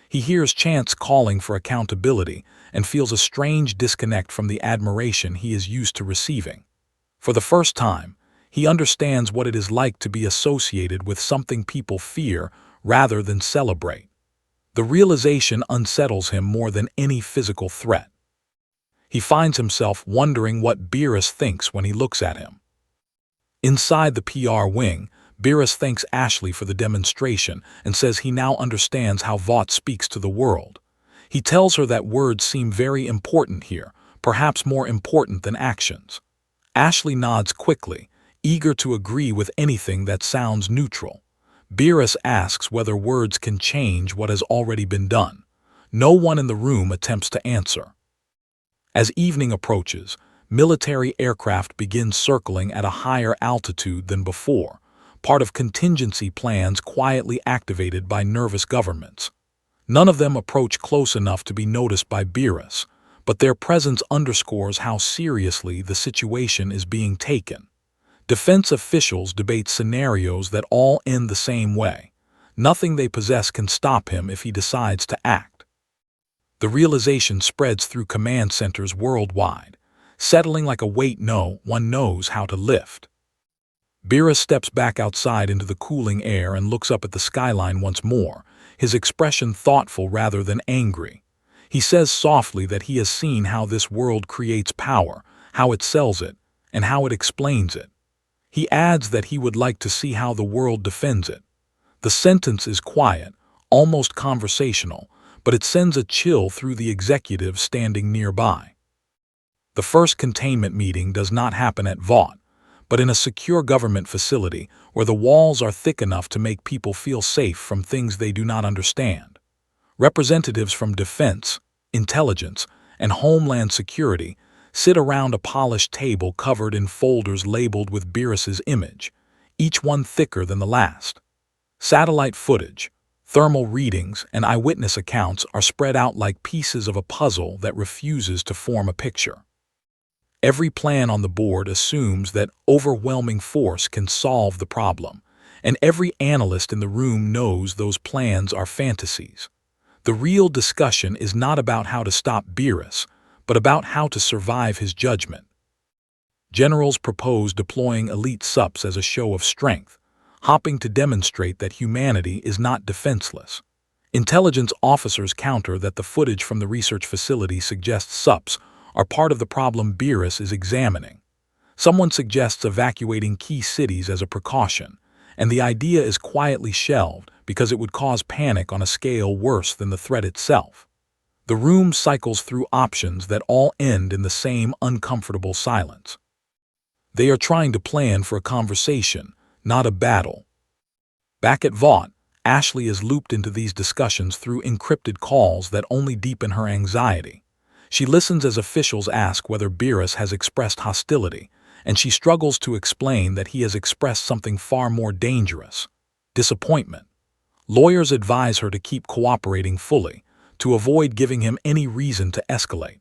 He hears chants calling for accountability and feels a strange disconnect from the admiration he is used to receiving. For the first time, he understands what it is like to be associated with something people fear rather than celebrate. The realization unsettles him more than any physical threat. He finds himself wondering what Beerus thinks when he looks at him. Inside the PR wing, Beerus thanks Ashley for the demonstration and says he now understands how Vought speaks to the world. He tells her that words seem very important here, perhaps more important than actions. Ashley nods quickly, eager to agree with anything that sounds neutral. Beerus asks whether words can change what has already been done. No one in the room attempts to answer. As evening approaches, military aircraft begin circling at a higher altitude than before, part of contingency plans quietly activated by nervous governments. None of them approach close enough to be noticed by Beerus, but their presence underscores how seriously the situation is being taken. Defense officials debate scenarios that all end the same way. Nothing they possess can stop him if he decides to act. The realization spreads through command centers worldwide, settling like a weight one knows how to lift. Beerus steps back outside into the cooling air and looks up at the skyline once more, his expression thoughtful rather than angry. He says softly that he has seen how this world creates power, how it sells it, and how it explains it. He adds that he would like to see how the world defends it. The sentence is quiet, almost conversational, but it sends a chill through the executive standing nearby. The first containment meeting does not happen at Vought, but in a secure government facility where the walls are thick enough to make people feel safe from things they do not understand. Representatives from defense, intelligence, and homeland security sit around a polished table covered in folders labeled with Beerus's image, each one thicker than the last. Satellite footage, thermal readings, and eyewitness accounts are spread out like pieces of a puzzle that refuses to form a picture. Every plan on the board assumes that overwhelming force can solve the problem, and every analyst in the room knows those plans are fantasies. The real discussion is not about how to stop Beerus, but about how to survive his judgment. Generals propose deploying elite Supes as a show of strength, hopping to demonstrate that humanity is not defenseless. Intelligence officers counter that the footage from the research facility suggests Supes are part of the problem Beerus is examining. Someone suggests evacuating key cities as a precaution, and the idea is quietly shelved because it would cause panic on a scale worse than the threat itself. The room cycles through options that all end in the same uncomfortable silence. They are trying to plan for a conversation, not a battle. Back at Vought, Ashley is looped into these discussions through encrypted calls that only deepen her anxiety. She listens as officials ask whether Beerus has expressed hostility, and she struggles to explain that he has expressed something far more dangerous: disappointment. Lawyers advise her to keep cooperating fully, to avoid giving him any reason to escalate.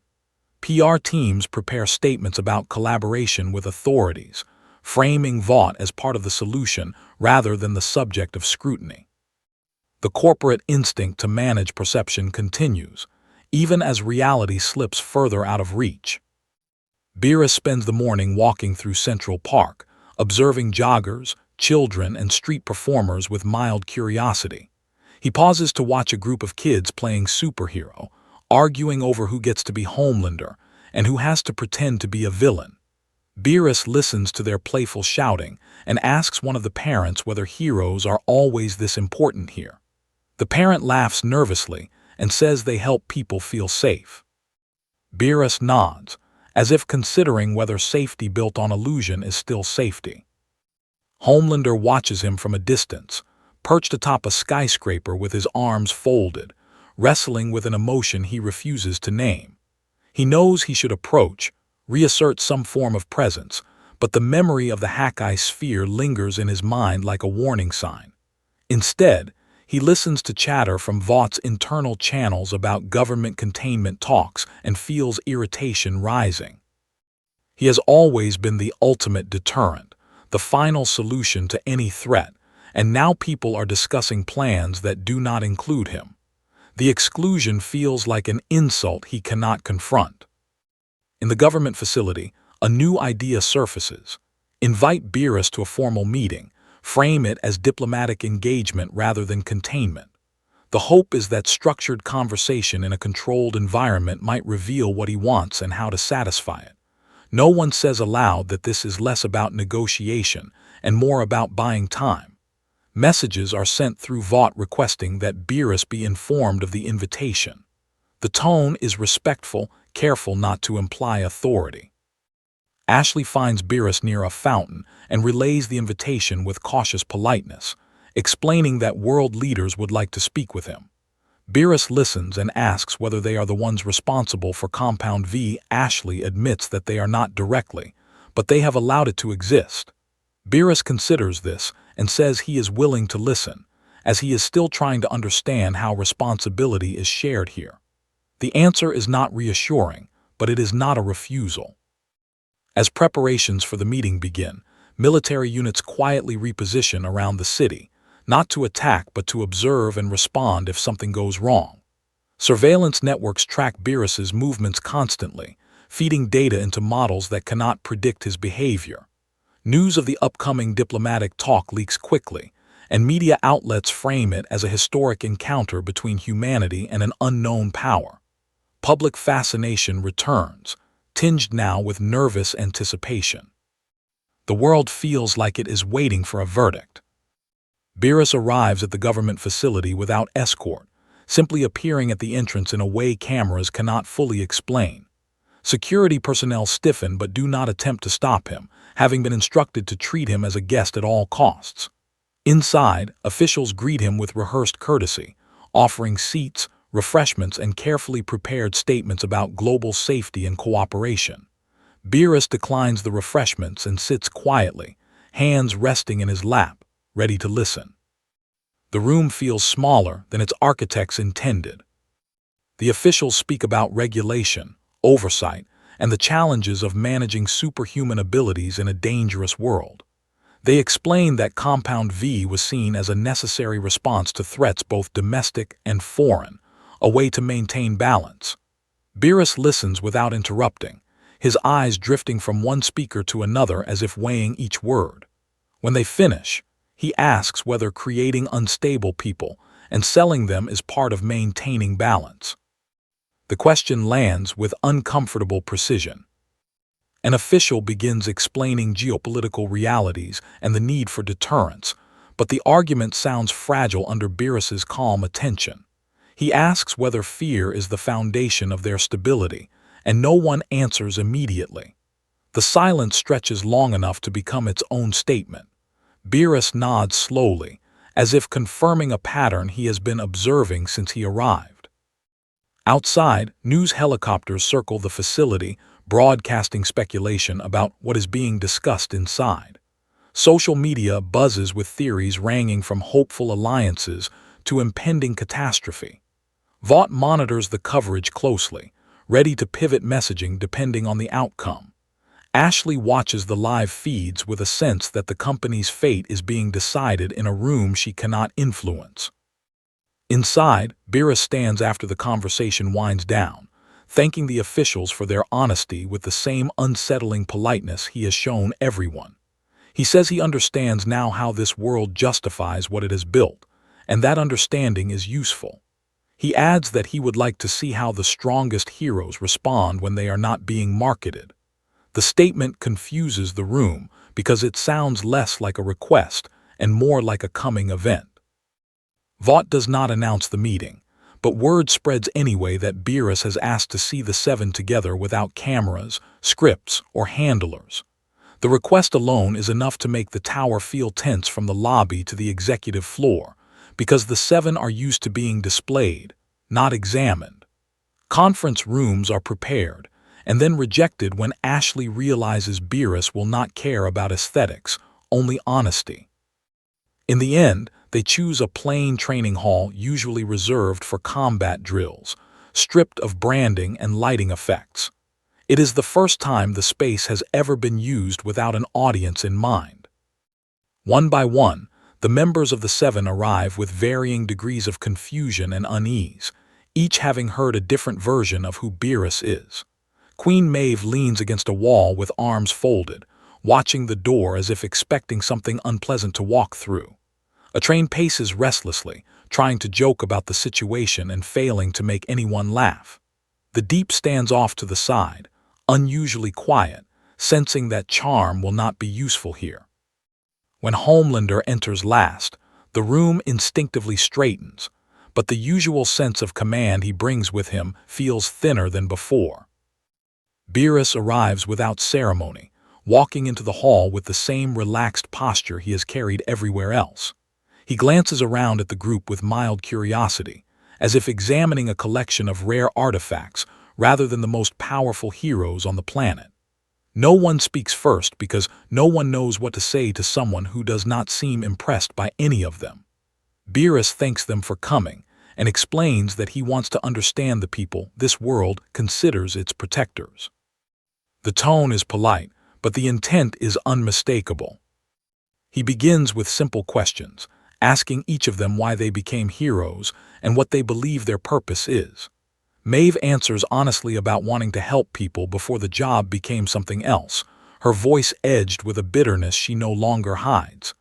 PR teams prepare statements about collaboration with authorities, framing Vought as part of the solution rather than the subject of scrutiny. The corporate instinct to manage perception continues, even as reality slips further out of reach. Beerus spends the morning walking through Central Park, observing joggers, children, and street performers with mild curiosity. He pauses to watch a group of kids playing superhero, arguing over who gets to be Homelander and who has to pretend to be a villain. Beerus listens to their playful shouting and asks one of the parents whether heroes are always this important here. The parent laughs nervously and says they help people feel safe. Beerus nods, as if considering whether safety built on illusion is still safety. Homelander watches him from a distance, perched atop a skyscraper with his arms folded, wrestling with an emotion he refuses to name. He knows he should approach, reassert some form of presence, but the memory of the Hakai sphere lingers in his mind like a warning sign. Instead, he listens to chatter from Vaught's internal channels about government containment talks and feels irritation rising. He has always been the ultimate deterrent, the final solution to any threat, and now people are discussing plans that do not include him. The exclusion feels like an insult he cannot confront. In the government facility, a new idea surfaces. Invite Beerus to a formal meeting, frame it as diplomatic engagement rather than containment. The hope is that structured conversation in a controlled environment might reveal what he wants and how to satisfy it. No one says aloud that this is less about negotiation and more about buying time. Messages are sent through Vought requesting that Beerus be informed of the invitation. The tone is respectful, careful not to imply authority. Ashley finds Beerus near a fountain and relays the invitation with cautious politeness, explaining that world leaders would like to speak with him. Beerus listens and asks whether they are the ones responsible for Compound V. Ashley admits that they are not directly, but they have allowed it to exist. Beerus considers this and says he is willing to listen, as he is still trying to understand how responsibility is shared here. The answer is not reassuring, but it is not a refusal. As preparations for the meeting begin, military units quietly reposition around the city, not to attack but to observe and respond if something goes wrong. Surveillance networks track Beerus's movements constantly, feeding data into models that cannot predict his behavior. News of the upcoming diplomatic talk leaks quickly, and media outlets frame it as a historic encounter between humanity and an unknown power. Public fascination returns, tinged now with nervous anticipation. The world feels like it is waiting for a verdict. Beerus arrives at the government facility without escort, simply appearing at the entrance in a way cameras cannot fully explain. Security personnel stiffen but do not attempt to stop him, having been instructed to treat him as a guest at all costs. Inside, officials greet him with rehearsed courtesy, offering seats, refreshments, and carefully prepared statements about global safety and cooperation. Beerus declines the refreshments and sits quietly, hands resting in his lap, ready to listen. The room feels smaller than its architects intended. The officials speak about regulation, oversight, and the challenges of managing superhuman abilities in a dangerous world. They explain that Compound V was seen as a necessary response to threats both domestic and foreign, a way to maintain balance. Beerus listens without interrupting, his eyes drifting from one speaker to another as if weighing each word. When they finish, he asks whether creating unstable people and selling them is part of maintaining balance. The question lands with uncomfortable precision. An official begins explaining geopolitical realities and the need for deterrence, but the argument sounds fragile under Beerus's calm attention. He asks whether fear is the foundation of their stability, and no one answers immediately. The silence stretches long enough to become its own statement. Beerus nods slowly, as if confirming a pattern he has been observing since he arrived. Outside, news helicopters circle the facility, broadcasting speculation about what is being discussed inside. Social media buzzes with theories ranging from hopeful alliances to impending catastrophe. Vought monitors the coverage closely, ready to pivot messaging depending on the outcome. Ashley watches the live feeds with a sense that the company's fate is being decided in a room she cannot influence. Inside, Beerus stands after the conversation winds down, thanking the officials for their honesty with the same unsettling politeness he has shown everyone. He says he understands now how this world justifies what it has built, and that understanding is useful. He adds that he would like to see how the strongest heroes respond when they are not being marketed. The statement confuses the room because it sounds less like a request and more like a coming event. Vought does not announce the meeting, but word spreads anyway that Beerus has asked to see the seven together without cameras, scripts, or handlers. The request alone is enough to make the tower feel tense from the lobby to the executive floor, because the seven are used to being displayed, not examined. Conference rooms are prepared, and then rejected when Ashley realizes Beerus will not care about aesthetics, only honesty. In the end, they choose a plain training hall usually reserved for combat drills, stripped of branding and lighting effects. It is the first time the space has ever been used without an audience in mind. One by one, the members of the seven arrive with varying degrees of confusion and unease, each having heard a different version of who Beerus is. Queen Maeve leans against a wall with arms folded, watching the door as if expecting something unpleasant to walk through. A train paces restlessly, trying to joke about the situation and failing to make anyone laugh. The Deep stands off to the side, unusually quiet, sensing that charm will not be useful here. When Homelander enters last, the room instinctively straightens, but the usual sense of command he brings with him feels thinner than before. Beerus arrives without ceremony, walking into the hall with the same relaxed posture he has carried everywhere else. He glances around at the group with mild curiosity, as if examining a collection of rare artifacts rather than the most powerful heroes on the planet. No one speaks first because no one knows what to say to someone who does not seem impressed by any of them. Beerus thanks them for coming and explains that he wants to understand the people this world considers its protectors. The tone is polite, but the intent is unmistakable. He begins with simple questions, asking each of them why they became heroes and what they believe their purpose is. Maeve answers honestly about wanting to help people before the job became something else, her voice edged with a bitterness she no longer hides.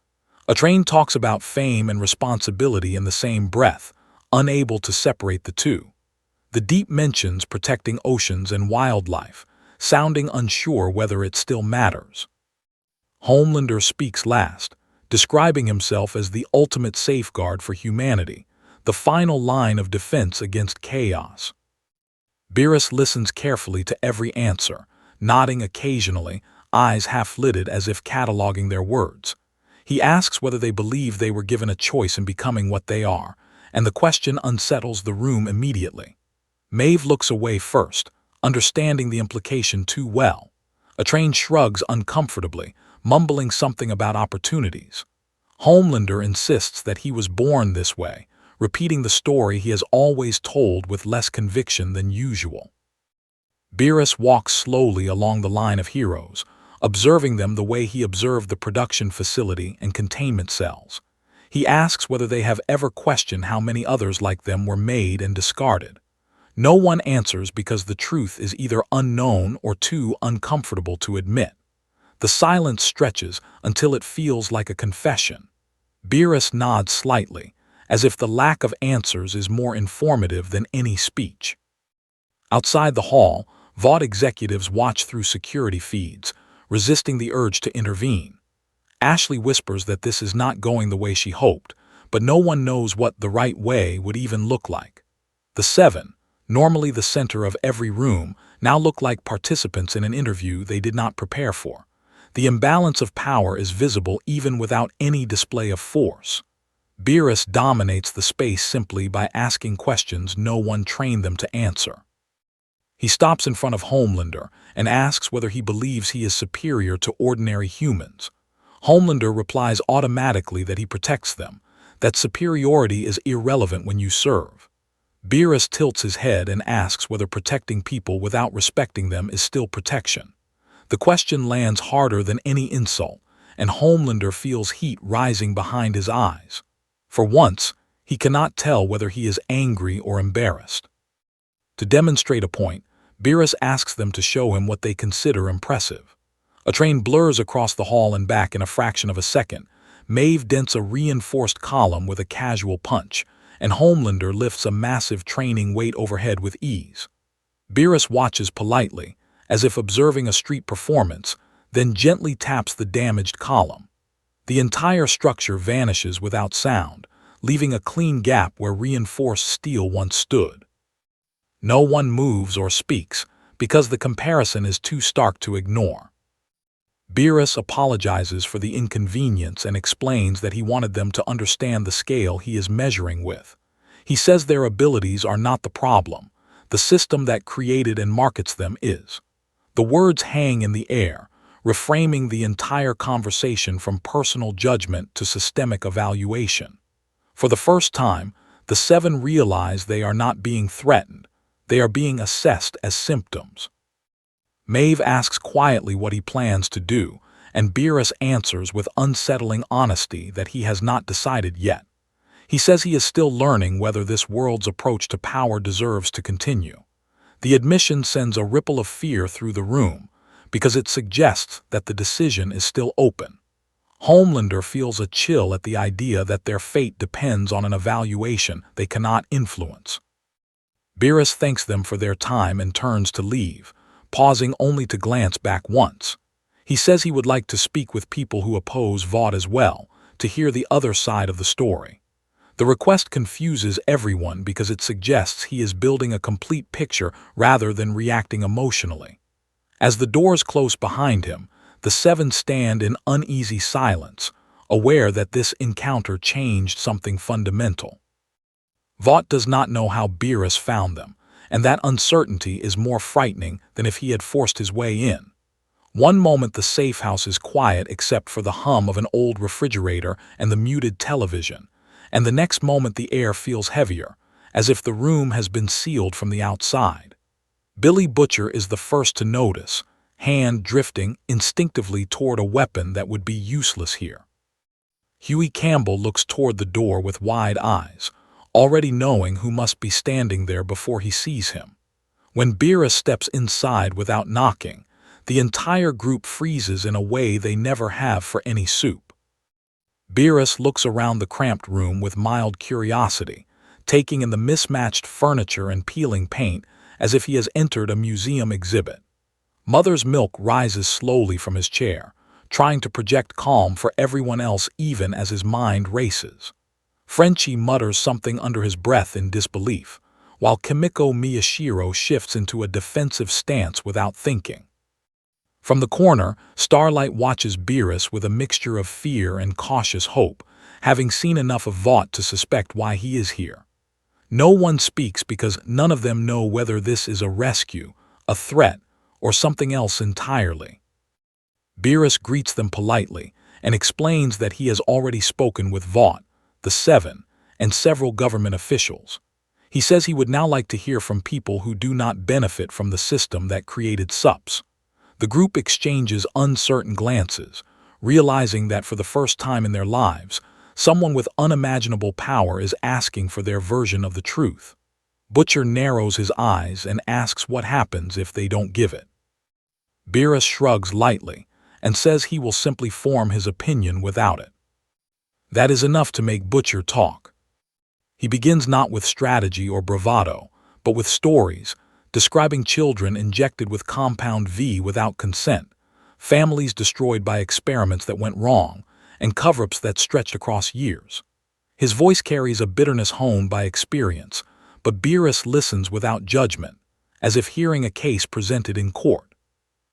Atrain talks about fame and responsibility in the same breath, unable to separate the two. The Deep mentions protecting oceans and wildlife, sounding unsure whether it still matters. Homelander speaks last, describing himself as the ultimate safeguard for humanity, the final line of defense against chaos. Beerus listens carefully to every answer, nodding occasionally, eyes half-lidded as if cataloging their words. He asks whether they believe they were given a choice in becoming what they are, and the question unsettles the room immediately. Maeve looks away first, understanding the implication too well. Atrain shrugs uncomfortably, mumbling something about opportunities. Homelander insists that he was born this way, repeating the story he has always told with less conviction than usual. Beerus walks slowly along the line of heroes, observing them the way he observed the production facility and containment cells. He asks whether they have ever questioned how many others like them were made and discarded. No one answers because the truth is either unknown or too uncomfortable to admit. The silence stretches until it feels like a confession. Beerus nods slightly, as if the lack of answers is more informative than any speech. Outside the hall, Vought executives watch through security feeds, resisting the urge to intervene. Ashley whispers that this is not going the way she hoped, but no one knows what the right way would even look like. The Seven, normally the center of every room, now look like participants in an interview they did not prepare for. The imbalance of power is visible even without any display of force. Beerus dominates the space simply by asking questions no one trained them to answer. He stops in front of Homelander and asks whether he believes he is superior to ordinary humans. Homelander replies automatically that he protects them, that superiority is irrelevant when you serve. Beerus tilts his head and asks whether protecting people without respecting them is still protection. The question lands harder than any insult, and Homelander feels heat rising behind his eyes. For once, he cannot tell whether he is angry or embarrassed. To demonstrate a point, Beerus asks them to show him what they consider impressive. A train blurs across the hall and back in a fraction of a second. Maeve dents a reinforced column with a casual punch, and Homelander lifts a massive training weight overhead with ease. Beerus watches politely, as if observing a street performance, then gently taps the damaged column. The entire structure vanishes without sound, leaving a clean gap where reinforced steel once stood. No one moves or speaks, because the comparison is too stark to ignore. Beerus apologizes for the inconvenience and explains that he wanted them to understand the scale he is measuring with. He says their abilities are not the problem, the system that created and markets them is. The words hang in the air, reframing the entire conversation from personal judgment to systemic evaluation. For the first time, the Seven realize they are not being threatened, they are being assessed as symptoms. Maeve asks quietly what he plans to do, and Beerus answers with unsettling honesty that he has not decided yet. He says he is still learning whether this world's approach to power deserves to continue. The admission sends a ripple of fear through the room, because it suggests that the decision is still open. Homelander feels a chill at the idea that their fate depends on an evaluation they cannot influence. Beerus thanks them for their time and turns to leave, pausing only to glance back once. He says he would like to speak with people who oppose Vought as well, to hear the other side of the story. The request confuses everyone because it suggests he is building a complete picture rather than reacting emotionally. As the doors close behind him, the seven stand in uneasy silence, aware that this encounter changed something fundamental. Vought does not know how Beerus found them, and that uncertainty is more frightening than if he had forced his way in. One moment the safe house is quiet except for the hum of an old refrigerator and the muted television, and the next moment the air feels heavier, as if the room has been sealed from the outside. Billy Butcher is the first to notice, hand drifting instinctively toward a weapon that would be useless here. Huey Campbell looks toward the door with wide eyes, already knowing who must be standing there before he sees him. When Beerus steps inside without knocking, the entire group freezes in a way they never have for any Supe. Beerus looks around the cramped room with mild curiosity, taking in the mismatched furniture and peeling paint as if he has entered a museum exhibit. Mother's Milk rises slowly from his chair, trying to project calm for everyone else even as his mind races. Frenchie mutters something under his breath in disbelief, while Kimiko Miyashiro shifts into a defensive stance without thinking. From the corner, Starlight watches Beerus with a mixture of fear and cautious hope, having seen enough of Vought to suspect why he is here. No one speaks because none of them know whether this is a rescue, a threat, or something else entirely. Beerus greets them politely and explains that he has already spoken with Vought, the Seven, and several government officials. He says he would now like to hear from people who do not benefit from the system that created Supes. The group exchanges uncertain glances, realizing that for the first time in their lives, someone with unimaginable power is asking for their version of the truth. Butcher narrows his eyes and asks what happens if they don't give it. Beerus shrugs lightly and says he will simply form his opinion without it. That is enough to make Butcher talk. He begins not with strategy or bravado, but with stories, describing children injected with Compound V without consent, families destroyed by experiments that went wrong, and cover-ups that stretched across years. His voice carries a bitterness honed by experience, but Beerus listens without judgment, as if hearing a case presented in court.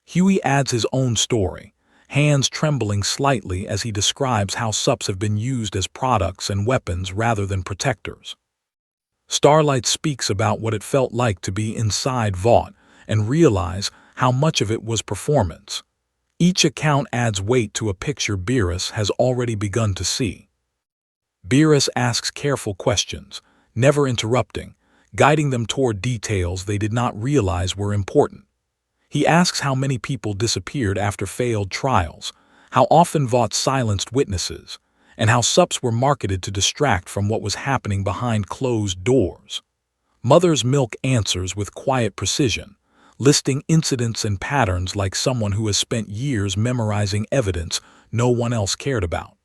Huey adds his own story, hands trembling slightly as he describes how Supes have been used as products and weapons rather than protectors. Starlight speaks about what it felt like to be inside Vought and realize how much of it was performance. Each account adds weight to a picture Beerus has already begun to see. Beerus asks careful questions, never interrupting, guiding them toward details they did not realize were important. He asks how many people disappeared after failed trials, how often Vought silenced witnesses, and how Supes were marketed to distract from what was happening behind closed doors. Mother's Milk answers with quiet precision, listing incidents and patterns like someone who has spent years memorizing evidence no one else cared about.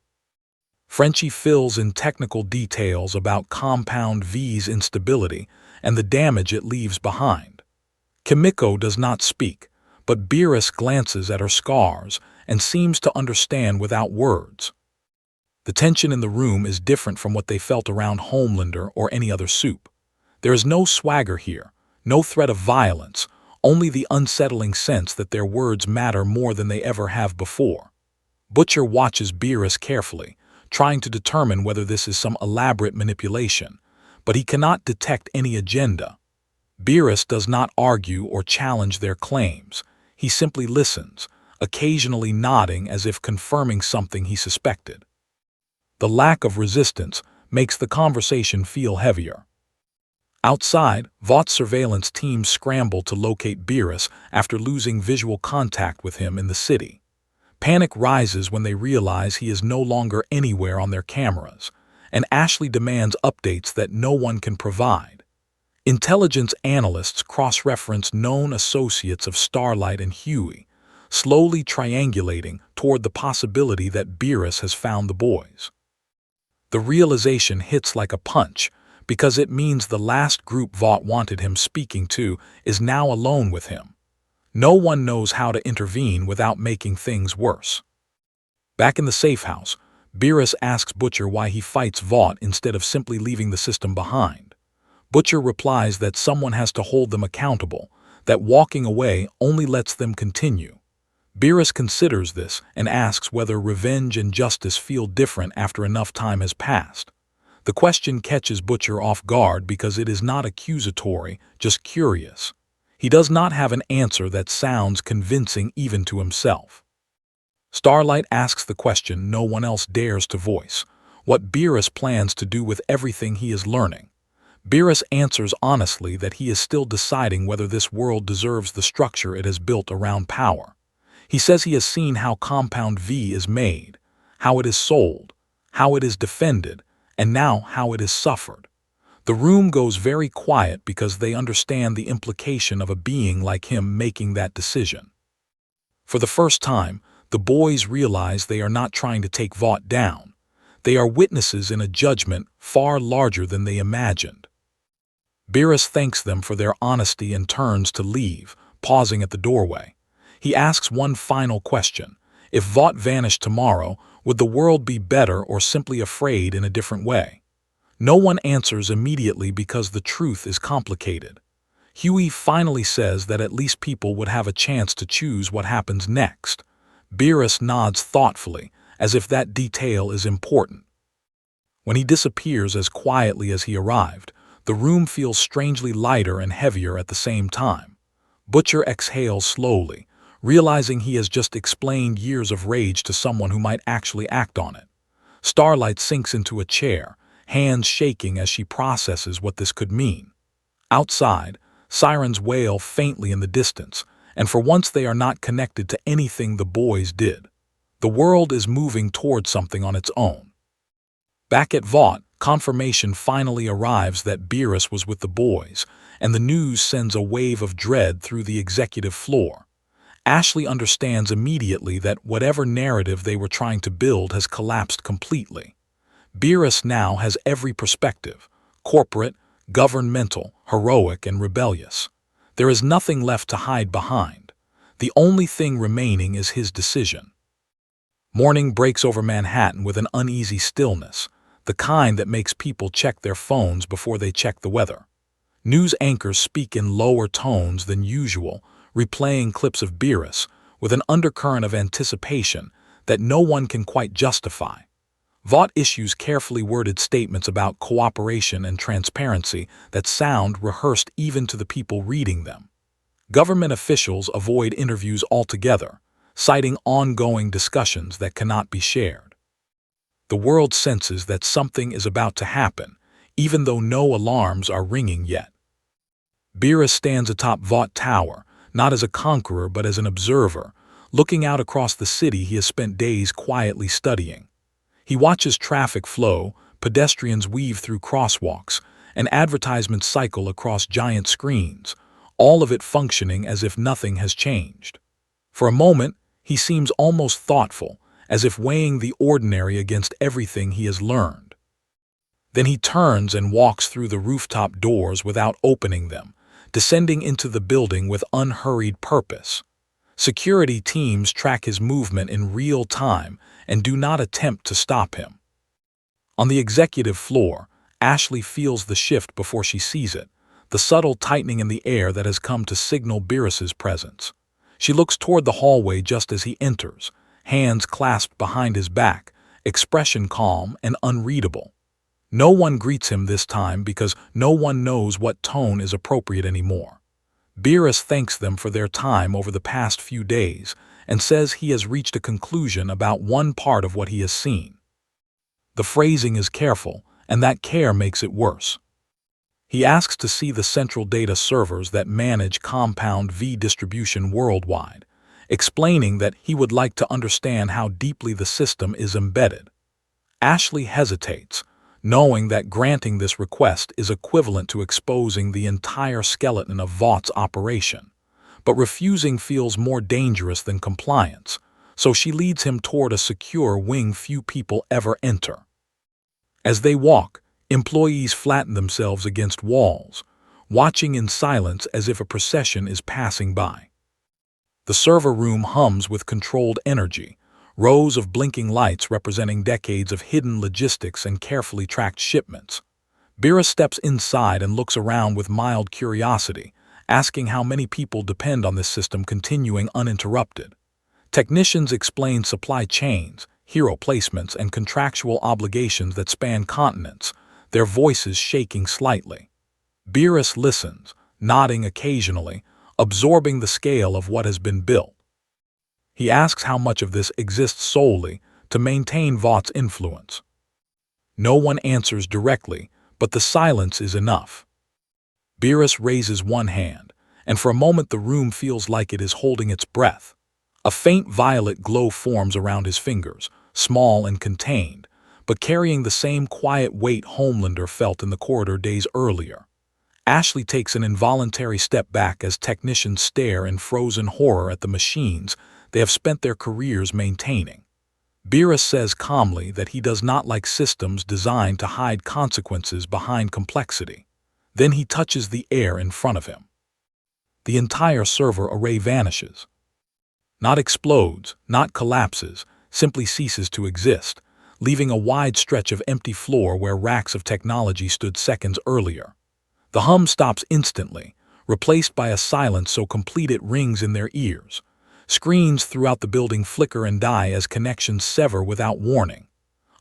Frenchie fills in technical details about Compound V's instability and the damage it leaves behind. Kimiko does not speak, but Beerus glances at her scars and seems to understand without words. The tension in the room is different from what they felt around Homelander or any other Supe. There is no swagger here, no threat of violence, only the unsettling sense that their words matter more than they ever have before. Butcher watches Beerus carefully, trying to determine whether this is some elaborate manipulation, but he cannot detect any agenda. Beerus does not argue or challenge their claims. He simply listens, occasionally nodding as if confirming something he suspected. The lack of resistance makes the conversation feel heavier. Outside, Vaught's surveillance teams scramble to locate Beerus after losing visual contact with him in the city. Panic rises when they realize he is no longer anywhere on their cameras, and Ashley demands updates that no one can provide. Intelligence analysts cross-reference known associates of Starlight and Huey, slowly triangulating toward the possibility that Beerus has found the boys. The realization hits like a punch, because it means the last group Vought wanted him speaking to is now alone with him. No one knows how to intervene without making things worse. Back in the safe house, Beerus asks Butcher why he fights Vought instead of simply leaving the system behind. Butcher replies that someone has to hold them accountable, that walking away only lets them continue. Beerus considers this and asks whether revenge and justice feel different after enough time has passed. The question catches Butcher off guard because it is not accusatory, just curious. He does not have an answer that sounds convincing even to himself. Starlight asks the question no one else dares to voice: what Beerus plans to do with everything he is learning. Beerus answers honestly that he is still deciding whether this world deserves the structure it has built around power. He says he has seen how Compound V is made, how it is sold, how it is defended, and now how it is suffered. The room goes very quiet because they understand the implication of a being like him making that decision. For the first time, the boys realize they are not trying to take Vought down. They are witnesses in a judgment far larger than they imagined. Beerus thanks them for their honesty and turns to leave, pausing at the doorway. He asks one final question: if Vought vanished tomorrow, would the world be better or simply afraid in a different way? No one answers immediately because the truth is complicated. Huey finally says that at least people would have a chance to choose what happens next. Beerus nods thoughtfully, as if that detail is important. When he disappears as quietly as he arrived, the room feels strangely lighter and heavier at the same time. Butcher exhales slowly, realizing he has just explained years of rage to someone who might actually act on it. Starlight sinks into a chair, hands shaking as she processes what this could mean. Outside, sirens wail faintly in the distance, and for once they are not connected to anything the boys did. The world is moving toward something on its own. Back at Vought, confirmation finally arrives that Beerus was with the boys, and the news sends a wave of dread through the executive floor. Ashley understands immediately that whatever narrative they were trying to build has collapsed completely. Beerus now has every perspective: corporate, governmental, heroic, and rebellious. There is nothing left to hide behind. The only thing remaining is his decision. Morning breaks over Manhattan with an uneasy stillness, the kind that makes people check their phones before they check the weather. News anchors speak in lower tones than usual, replaying clips of Beerus, with an undercurrent of anticipation that no one can quite justify. Vought issues carefully worded statements about cooperation and transparency that sound rehearsed even to the people reading them. Government officials avoid interviews altogether, citing ongoing discussions that cannot be shared. The world senses that something is about to happen, even though no alarms are ringing yet. Beerus stands atop Vought Tower, not as a conqueror but as an observer, looking out across the city he has spent days quietly studying. He watches traffic flow, pedestrians weave through crosswalks, and advertisements cycle across giant screens, all of it functioning as if nothing has changed. For a moment, he seems almost thoughtful, as if weighing the ordinary against everything he has learned. Then he turns and walks through the rooftop doors without opening them, descending into the building with unhurried purpose. Security teams track his movement in real time and do not attempt to stop him. On the executive floor, Ashley feels the shift before she sees it, the subtle tightening in the air that has come to signal Beerus's presence. She looks toward the hallway just as he enters, hands clasped behind his back, expression calm and unreadable. No one greets him this time because no one knows what tone is appropriate anymore. Beerus thanks them for their time over the past few days and says he has reached a conclusion about one part of what he has seen. The phrasing is careful, and that care makes it worse. He asks to see the central data servers that manage Compound V distribution worldwide, explaining that he would like to understand how deeply the system is embedded. Ashley hesitates, knowing that granting this request is equivalent to exposing the entire skeleton of Vaught's operation. but refusing feels more dangerous than compliance, so she leads him toward a secure wing few people ever enter. As they walk, employees flatten themselves against walls, watching in silence as if a procession is passing by. The server room hums with controlled energy, rows of blinking lights representing decades of hidden logistics and carefully tracked shipments. Beerus steps inside and looks around with mild curiosity, asking how many people depend on this system continuing uninterrupted. Technicians explain supply chains, hero placements, and contractual obligations that span continents, their voices shaking slightly. Beerus listens, nodding occasionally, absorbing the scale of what has been built. He asks how much of this exists solely to maintain Vaught's influence. No one answers directly, but the silence is enough. Beerus raises one hand, and for a moment the room feels like it is holding its breath. A faint violet glow forms around his fingers, small and contained, but carrying the same quiet weight Homelander felt in the corridor days earlier. Ashley takes an involuntary step back as technicians stare in frozen horror at the machines they have spent their careers maintaining. Beerus says calmly that he does not like systems designed to hide consequences behind complexity. Then he touches the air in front of him. The entire server array vanishes. Not explodes, not collapses, simply ceases to exist, leaving a wide stretch of empty floor where racks of technology stood seconds earlier. The hum stops instantly, replaced by a silence so complete it rings in their ears. Screens throughout the building flicker and die as connections sever without warning.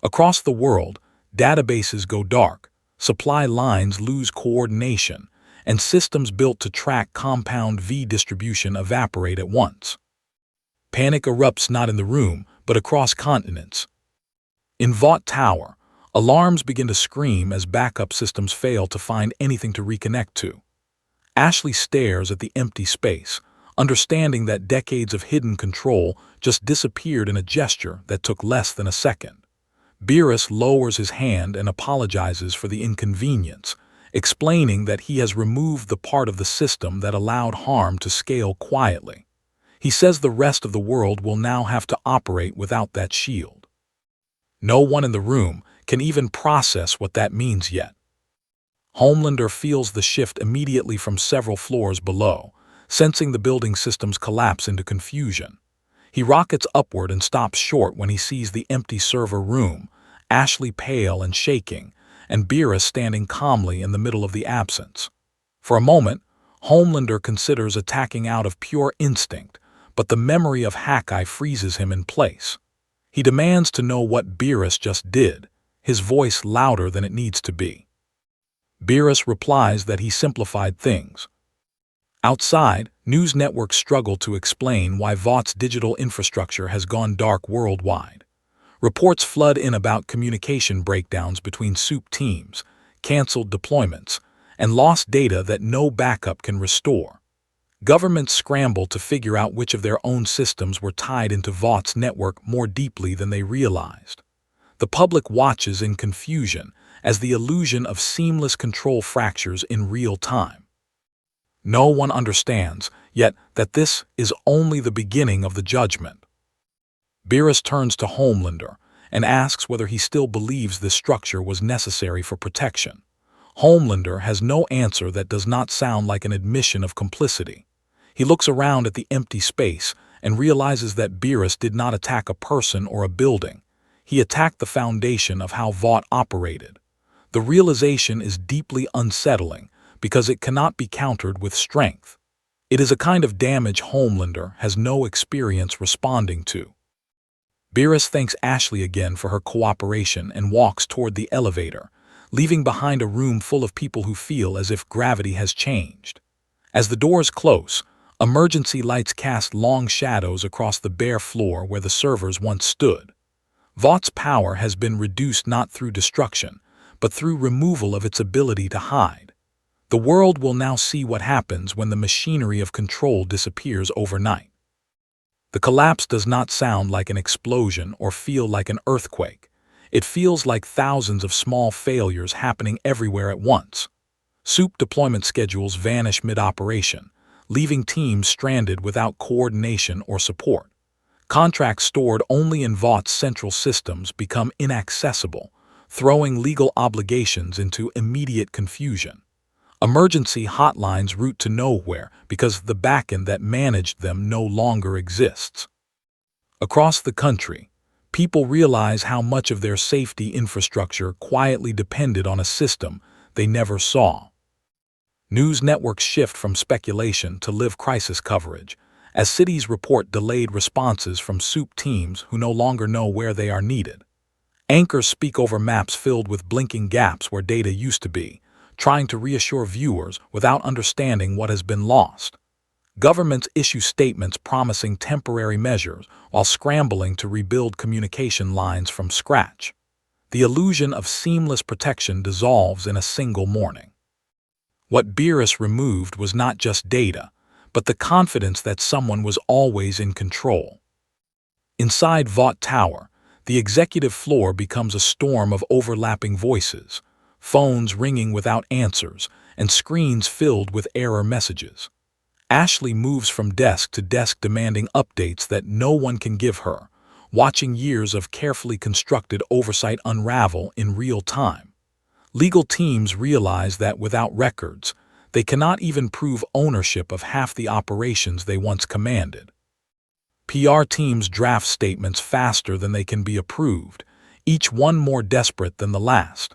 Across the world, databases go dark, supply lines lose coordination, and systems built to track compound V distribution evaporate at once. Panic erupts not in the room, but across continents. In Vought Tower, alarms begin to scream as backup systems fail to find anything to reconnect to. Ashley stares at the empty space, understanding that decades of hidden control just disappeared in a gesture that took less than a second. Beerus lowers his hand and apologizes for the inconvenience, explaining that he has removed the part of the system that allowed harm to scale quietly. He says the rest of the world will now have to operate without that shield. No one in the room can even process what that means yet. Homelander feels the shift immediately from several floors below, sensing the building systems collapse into confusion. He rockets upward and stops short when he sees the empty server room, Ashley pale and shaking, and Beerus standing calmly in the middle of the absence. For a moment, Homelander considers attacking out of pure instinct, but the memory of Hakai freezes him in place. He demands to know what Beerus just did, his voice louder than it needs to be. Beerus replies that he simplified things. Outside, news networks struggle to explain why Vaught's digital infrastructure has gone dark worldwide. Reports flood in about communication breakdowns between Supes teams, canceled deployments, and lost data that no backup can restore. Governments scramble to figure out which of their own systems were tied into Vaught's network more deeply than they realized. The public watches in confusion as the illusion of seamless control fractures in real time. No one understands, yet, that this is only the beginning of the judgment. Beerus turns to Homelander and asks whether he still believes this structure was necessary for protection. Homelander has no answer that does not sound like an admission of complicity. He looks around at the empty space and realizes that Beerus did not attack a person or a building. He attacked the foundation of how Vought operated. The realization is deeply unsettling because it cannot be countered with strength. It is a kind of damage Homelander has no experience responding to. Beerus thanks Ashley again for her cooperation and walks toward the elevator, leaving behind a room full of people who feel as if gravity has changed. As the doors close, emergency lights cast long shadows across the bare floor where the servers once stood. Vaught's power has been reduced not through destruction, but through removal of its ability to hide. The world will now see what happens when the machinery of control disappears overnight. The collapse does not sound like an explosion or feel like an earthquake. It feels like thousands of small failures happening everywhere at once. Supes deployment schedules vanish mid-operation, leaving teams stranded without coordination or support. Contracts stored only in Vaught's central systems become inaccessible, throwing legal obligations into immediate confusion. Emergency hotlines route to nowhere because the backend that managed them no longer exists. Across the country, people realize how much of their safety infrastructure quietly depended on a system they never saw. News networks shift from speculation to live crisis coverage, as cities report delayed responses from Supes teams who no longer know where they are needed. Anchors speak over maps filled with blinking gaps where data used to be, trying to reassure viewers without understanding what has been lost. Governments issue statements promising temporary measures while scrambling to rebuild communication lines from scratch. The illusion of seamless protection dissolves in a single morning. What Beerus removed was not just data, but the confidence that someone was always in control. Inside Vought Tower, the executive floor becomes a storm of overlapping voices, phones ringing without answers, and screens filled with error messages. Ashley moves from desk to desk demanding updates that no one can give her, watching years of carefully constructed oversight unravel in real time. Legal teams realize that without records, they cannot even prove ownership of half the operations they once commanded. PR teams draft statements faster than they can be approved, each one more desperate than the last.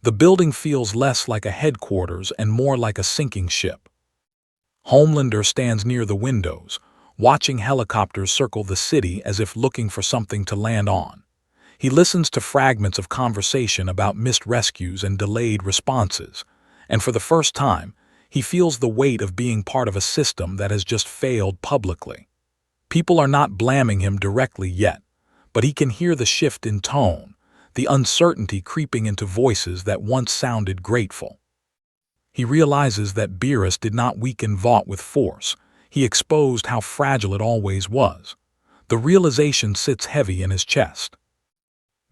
The building feels less like a headquarters and more like a sinking ship. Homelander stands near the windows, watching helicopters circle the city as if looking for something to land on. He listens to fragments of conversation about missed rescues and delayed responses, and for the first time, he feels the weight of being part of a system that has just failed publicly. People are not blaming him directly yet, but he can hear the shift in tone, the uncertainty creeping into voices that once sounded grateful. He realizes that Beerus did not weaken Vought with force. He exposed how fragile it always was. The realization sits heavy in his chest.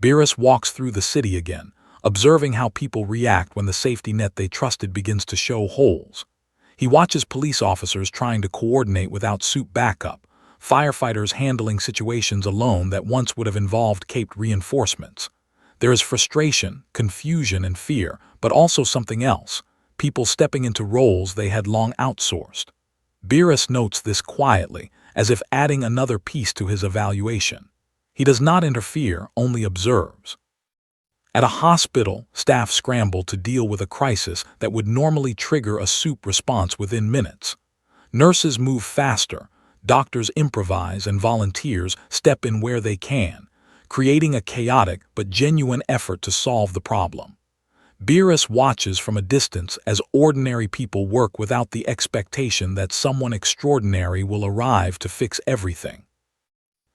Beerus walks through the city again, observing how people react when the safety net they trusted begins to show holes. He watches police officers trying to coordinate without suit backup, firefighters handling situations alone that once would have involved caped reinforcements. There is frustration, confusion, and fear, but also something else: people stepping into roles they had long outsourced. Beerus notes this quietly, as if adding another piece to his evaluation. He does not interfere, only observes. At a hospital, staff scramble to deal with a crisis that would normally trigger a Supes response within minutes. Nurses move faster, doctors improvise, and volunteers step in where they can, creating a chaotic but genuine effort to solve the problem. Beerus watches from a distance as ordinary people work without the expectation that someone extraordinary will arrive to fix everything.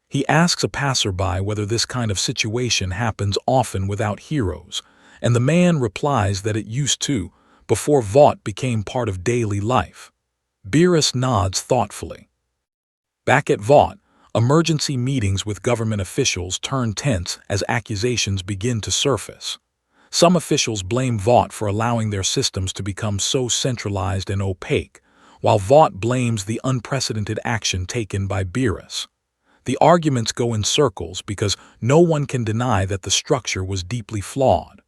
He asks a passerby whether this kind of situation happens often without heroes, and the man replies that it used to, before Vought became part of daily life. Beerus nods thoughtfully. Back at Vought, emergency meetings with government officials turn tense as accusations begin to surface. Some officials blame Vought for allowing their systems to become so centralized and opaque, while Vought blames the unprecedented action taken by Beerus. The arguments go in circles because no one can deny that the structure was deeply flawed.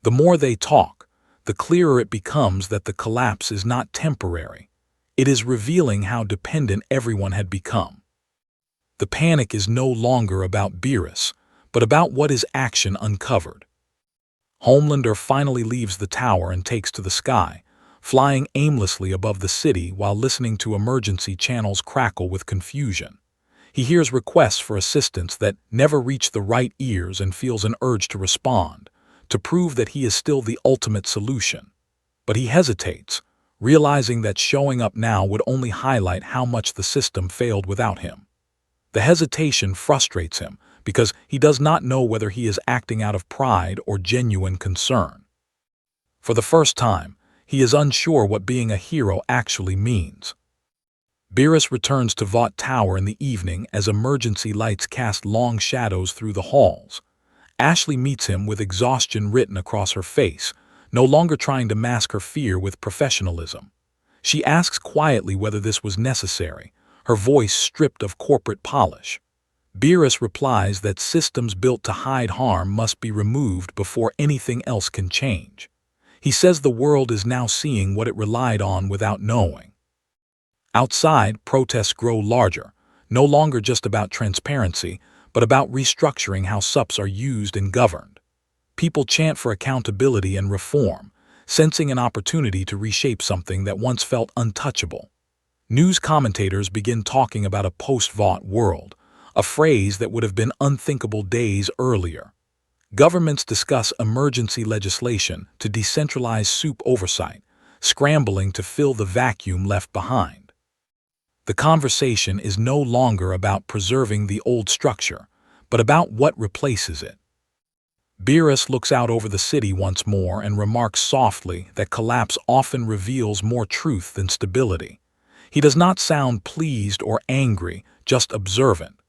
The more they talk, the clearer it becomes that the collapse is not temporary. It is revealing how dependent everyone had become. The panic is no longer about Beerus, but about what his action uncovered. Homelander finally leaves the tower and takes to the sky, flying aimlessly above the city while listening to emergency channels crackle with confusion. He hears requests for assistance that never reach the right ears and feels an urge to respond, to prove that he is still the ultimate solution. But he hesitates, realizing that showing up now would only highlight how much the system failed without him. The hesitation frustrates him because he does not know whether he is acting out of pride or genuine concern. For the first time, he is unsure what being a hero actually means. Beerus returns to Vought Tower in the evening as emergency lights cast long shadows through the halls. Ashley meets him with exhaustion written across her face, no longer trying to mask her fear with professionalism. She asks quietly whether this was necessary, her voice stripped of corporate polish. Beerus replies that systems built to hide harm must be removed before anything else can change. He says the world is now seeing what it relied on without knowing. Outside, protests grow larger, no longer just about transparency, but about restructuring how Supes are used and governed. People chant for accountability and reform, sensing an opportunity to reshape something that once felt untouchable. News commentators begin talking about a post-Vought world, a phrase that would have been unthinkable days earlier. Governments discuss emergency legislation to decentralize Supe oversight, scrambling to fill the vacuum left behind. The conversation is no longer about preserving the old structure, but about what replaces it. Beerus looks out over the city once more and remarks softly that collapse often reveals more truth than stability. He does not sound pleased or angry, just observant.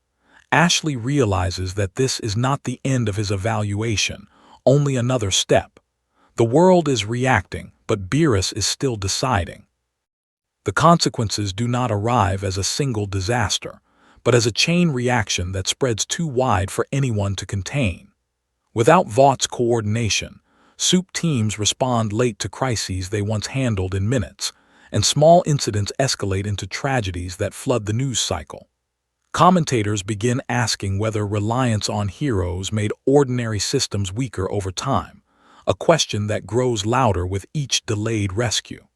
Ashley realizes that this is not the end of his evaluation, only another step. The world is reacting, but Beerus is still deciding. The consequences do not arrive as a single disaster, but as a chain reaction that spreads too wide for anyone to contain. Without Vaught's coordination, Supe teams respond late to crises they once handled in minutes, and small incidents escalate into tragedies that flood the news cycle. Commentators begin asking whether reliance on heroes made ordinary systems weaker over time, a question that grows louder with each delayed rescue.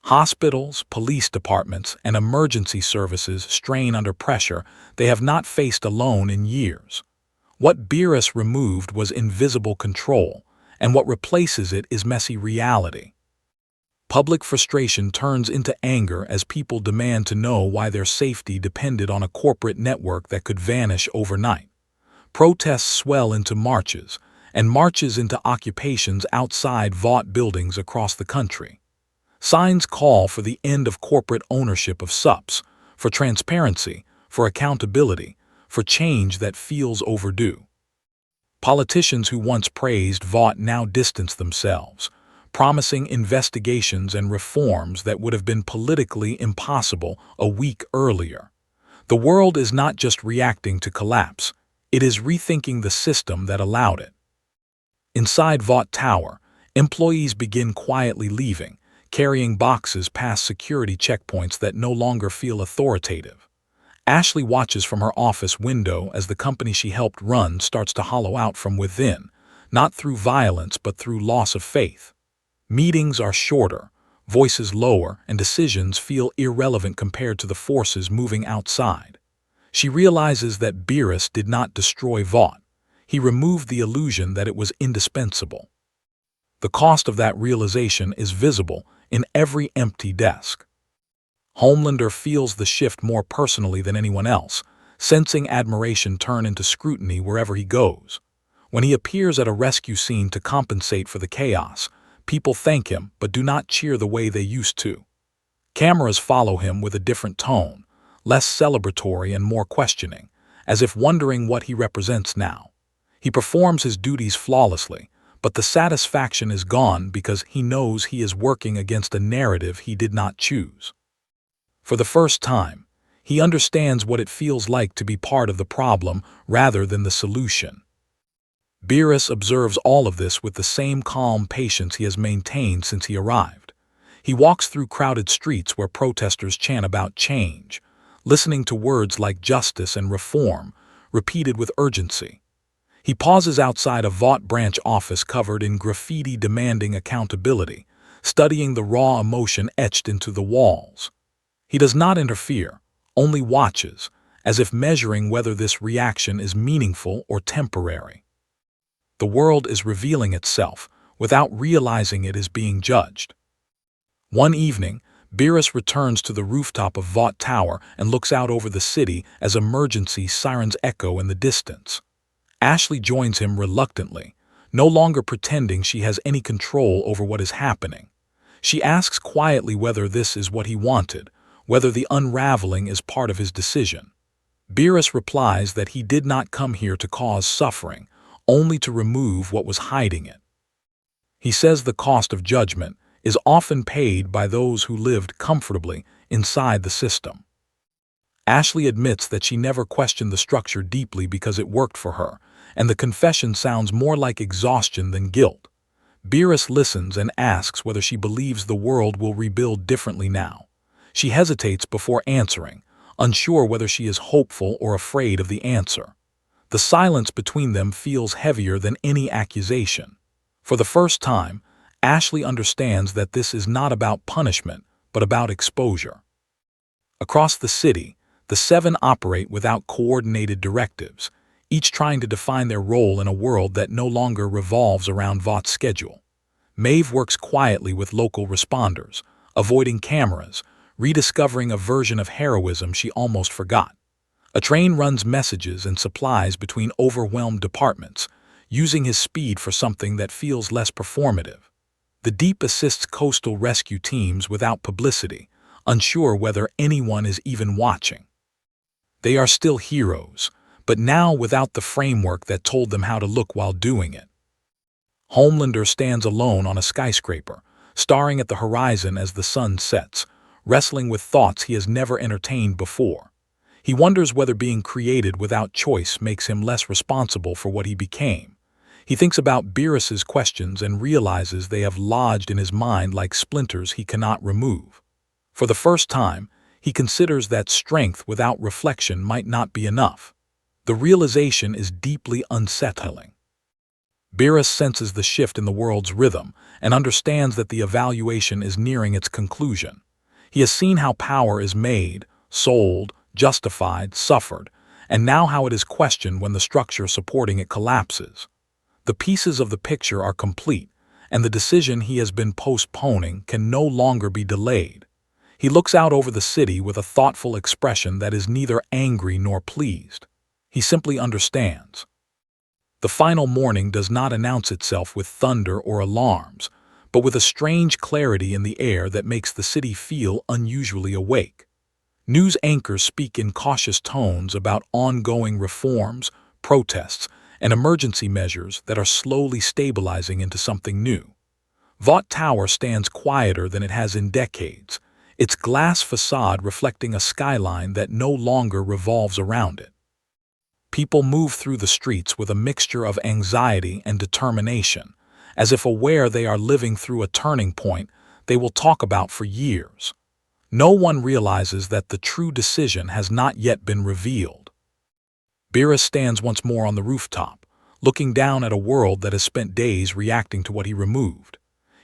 Hospitals, police departments, and emergency services strain under pressure they have not faced alone in years. What Beerus removed was invisible control, and what replaces it is messy reality. Public frustration turns into anger as people demand to know why their safety depended on a corporate network that could vanish overnight. Protests swell into marches, and marches into occupations outside Vought buildings across the country. Signs call for the end of corporate ownership of Supes, for transparency, for accountability, for change that feels overdue. Politicians who once praised Vought now distance themselves, promising investigations and reforms that would have been politically impossible a week earlier. The world is not just reacting to collapse, it is rethinking the system that allowed it. Inside Vought Tower, employees begin quietly leaving, carrying boxes past security checkpoints that no longer feel authoritative. Ashley watches from her office window as the company she helped run starts to hollow out from within, not through violence but through loss of faith. Meetings are shorter, voices lower, and decisions feel irrelevant compared to the forces moving outside. She realizes that Beerus did not destroy Vought. He removed the illusion that it was indispensable. The cost of that realization is visible in every empty desk. Homelander feels the shift more personally than anyone else, sensing admiration turn into scrutiny wherever he goes. When he appears at a rescue scene to compensate for the chaos, people thank him but do not cheer the way they used to. Cameras follow him with a different tone, less celebratory and more questioning, as if wondering what he represents now. He performs his duties flawlessly, but the satisfaction is gone because he knows he is working against a narrative he did not choose. For the first time, he understands what it feels like to be part of the problem rather than the solution. Beerus observes all of this with the same calm patience he has maintained since he arrived. He walks through crowded streets where protesters chant about change, listening to words like justice and reform, repeated with urgency. He pauses outside a Vought branch office covered in graffiti demanding accountability, studying the raw emotion etched into the walls. He does not interfere, only watches, as if measuring whether this reaction is meaningful or temporary. The world is revealing itself without realizing it is being judged. One evening, Beerus returns to the rooftop of Vought Tower and looks out over the city as emergency sirens echo in the distance. Ashley joins him reluctantly, no longer pretending she has any control over what is happening. She asks quietly whether this is what he wanted, whether the unraveling is part of his decision. Beerus replies that he did not come here to cause suffering, only to remove what was hiding it. He says the cost of judgment is often paid by those who lived comfortably inside the system. Ashley admits that she never questioned the structure deeply because it worked for her, and the confession sounds more like exhaustion than guilt. Beerus listens and asks whether she believes the world will rebuild differently now. She hesitates before answering, unsure whether she is hopeful or afraid of the answer. The silence between them feels heavier than any accusation. For the first time, Ashley understands that this is not about punishment, but about exposure. Across the city, the seven operate without coordinated directives, each trying to define their role in a world that no longer revolves around Vaught's schedule. Maeve works quietly with local responders, avoiding cameras, rediscovering a version of heroism she almost forgot. A train runs messages and supplies between overwhelmed departments, using his speed for something that feels less performative. The Deep assists coastal rescue teams without publicity, unsure whether anyone is even watching. They are still heroes, but now without the framework that told them how to look while doing it. Homelander stands alone on a skyscraper, staring at the horizon as the sun sets, wrestling with thoughts he has never entertained before. He wonders whether being created without choice makes him less responsible for what he became. He thinks about Beerus's questions and realizes they have lodged in his mind like splinters he cannot remove. For the first time, he considers that strength without reflection might not be enough. The realization is deeply unsettling. Beerus senses the shift in the world's rhythm and understands that the evaluation is nearing its conclusion. He has seen how power is made, sold, justified, suffered, and now how it is questioned when the structure supporting it collapses. The pieces of the picture are complete, and the decision he has been postponing can no longer be delayed. He looks out over the city with a thoughtful expression that is neither angry nor pleased. He simply understands. The final morning does not announce itself with thunder or alarms, but with a strange clarity in the air that makes the city feel unusually awake. News anchors speak in cautious tones about ongoing reforms, protests, and emergency measures that are slowly stabilizing into something new. Vought Tower stands quieter than it has in decades, its glass facade reflecting a skyline that no longer revolves around it. People move through the streets with a mixture of anxiety and determination, as if aware they are living through a turning point they will talk about for years. No one realizes that the true decision has not yet been revealed. Beerus stands once more on the rooftop, looking down at a world that has spent days reacting to what he removed.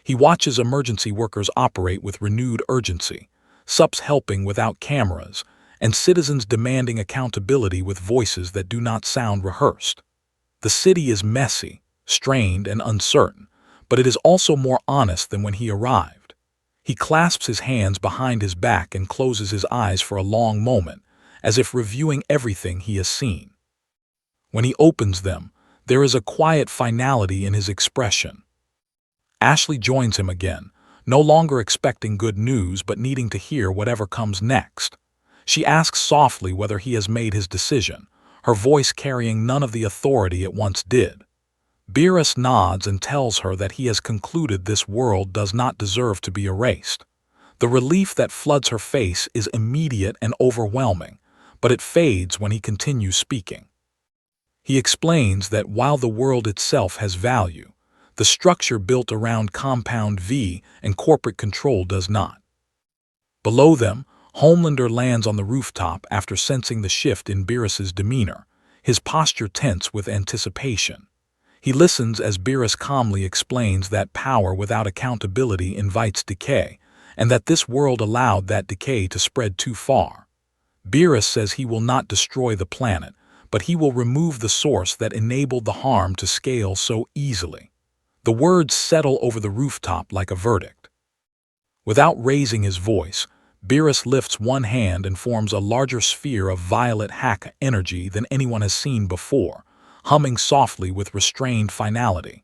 He watches emergency workers operate with renewed urgency, Supes helping without cameras, and citizens demanding accountability with voices that do not sound rehearsed. The city is messy, strained, and uncertain, but it is also more honest than when he arrived. He clasps his hands behind his back and closes his eyes for a long moment, as if reviewing everything he has seen. When he opens them, there is a quiet finality in his expression. Ashley joins him again, no longer expecting good news but needing to hear whatever comes next. She asks softly whether he has made his decision, her voice carrying none of the authority it once did. Beerus nods and tells her that he has concluded this world does not deserve to be erased. The relief that floods her face is immediate and overwhelming, but it fades when he continues speaking. He explains that while the world itself has value, the structure built around Compound V and corporate control does not. Below them, Homelander lands on the rooftop after sensing the shift in Beerus's demeanor, his posture tense with anticipation. He listens as Beerus calmly explains that power without accountability invites decay, and that this world allowed that decay to spread too far. Beerus says he will not destroy the planet, but he will remove the source that enabled the harm to scale so easily. The words settle over the rooftop like a verdict. Without raising his voice, Beerus lifts one hand and forms a larger sphere of violet Hakai energy than anyone has seen before, humming softly with restrained finality.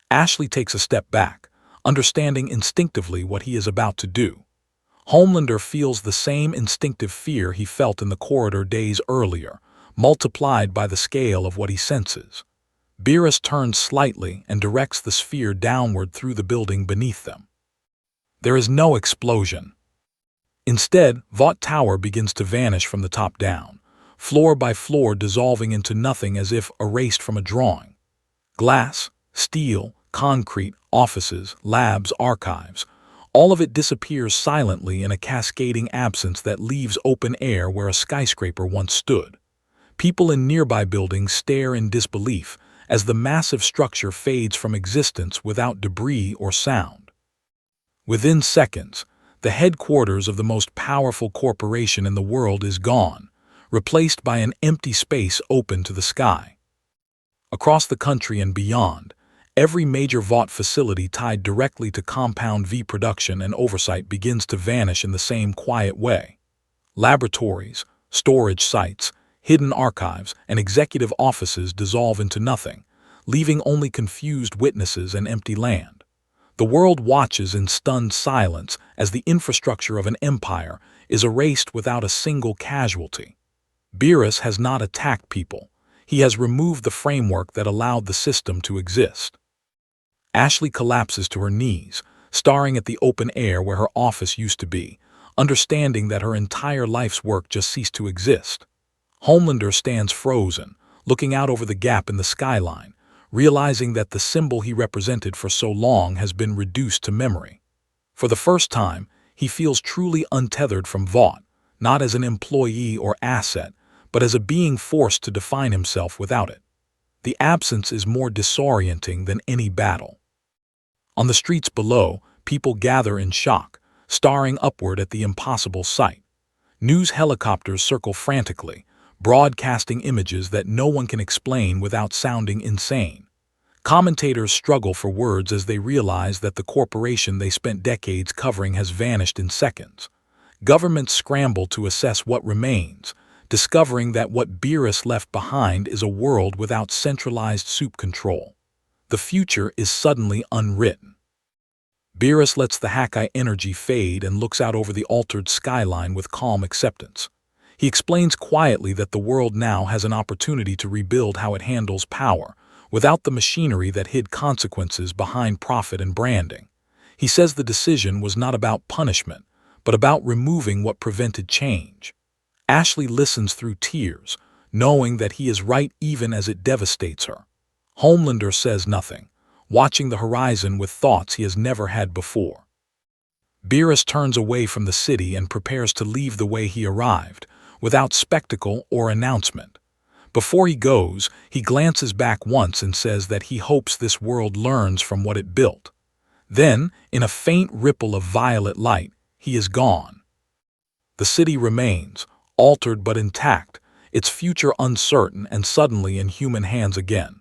Ashley takes a step back, understanding instinctively what he is about to do. Homelander feels the same instinctive fear he felt in the corridor days earlier, multiplied by the scale of what he senses. Beerus turns slightly and directs the sphere downward through the building beneath them. There is no explosion. Instead, Vought Tower begins to vanish from the top down, floor by floor dissolving into nothing as if erased from a drawing. Glass, steel, concrete, offices, labs, archives, all of it disappears silently in a cascading absence that leaves open air where a skyscraper once stood. People in nearby buildings stare in disbelief as the massive structure fades from existence without debris or sound. Within seconds, the headquarters of the most powerful corporation in the world is gone, replaced by an empty space open to the sky. Across the country and beyond, every major Vought facility tied directly to Compound V production and oversight begins to vanish in the same quiet way. Laboratories, storage sites, hidden archives, and executive offices dissolve into nothing, leaving only confused witnesses and empty land. The world watches in stunned silence as the infrastructure of an empire is erased without a single casualty. Beerus has not attacked people. He has removed the framework that allowed the system to exist. Ashley collapses to her knees, staring at the open air where her office used to be, understanding that her entire life's work just ceased to exist. Homelander stands frozen, looking out over the gap in the skyline, realizing that the symbol he represented for so long has been reduced to memory. For the first time, he feels truly untethered from Vought, not as an employee or asset, but as a being forced to define himself without it. The absence is more disorienting than any battle. On the streets below, people gather in shock, staring upward at the impossible sight. News helicopters circle frantically, broadcasting images that no one can explain without sounding insane. Commentators struggle for words as they realize that the corporation they spent decades covering has vanished in seconds. Governments scramble to assess what remains, discovering that what Beerus left behind is a world without centralized Supes control. The future is suddenly unwritten. Beerus lets the Hakai energy fade and looks out over the altered skyline with calm acceptance. He explains quietly that the world now has an opportunity to rebuild how it handles power, without the machinery that hid consequences behind profit and branding. He says the decision was not about punishment, but about removing what prevented change. Ashley listens through tears, knowing that he is right even as it devastates her. Homelander says nothing, watching the horizon with thoughts he has never had before. Beerus turns away from the city and prepares to leave the way he arrived, without spectacle or announcement. Before he goes, he glances back once and says that he hopes this world learns from what it built. Then, in a faint ripple of violet light, he is gone. The city remains, altered but intact, its future uncertain and suddenly in human hands again.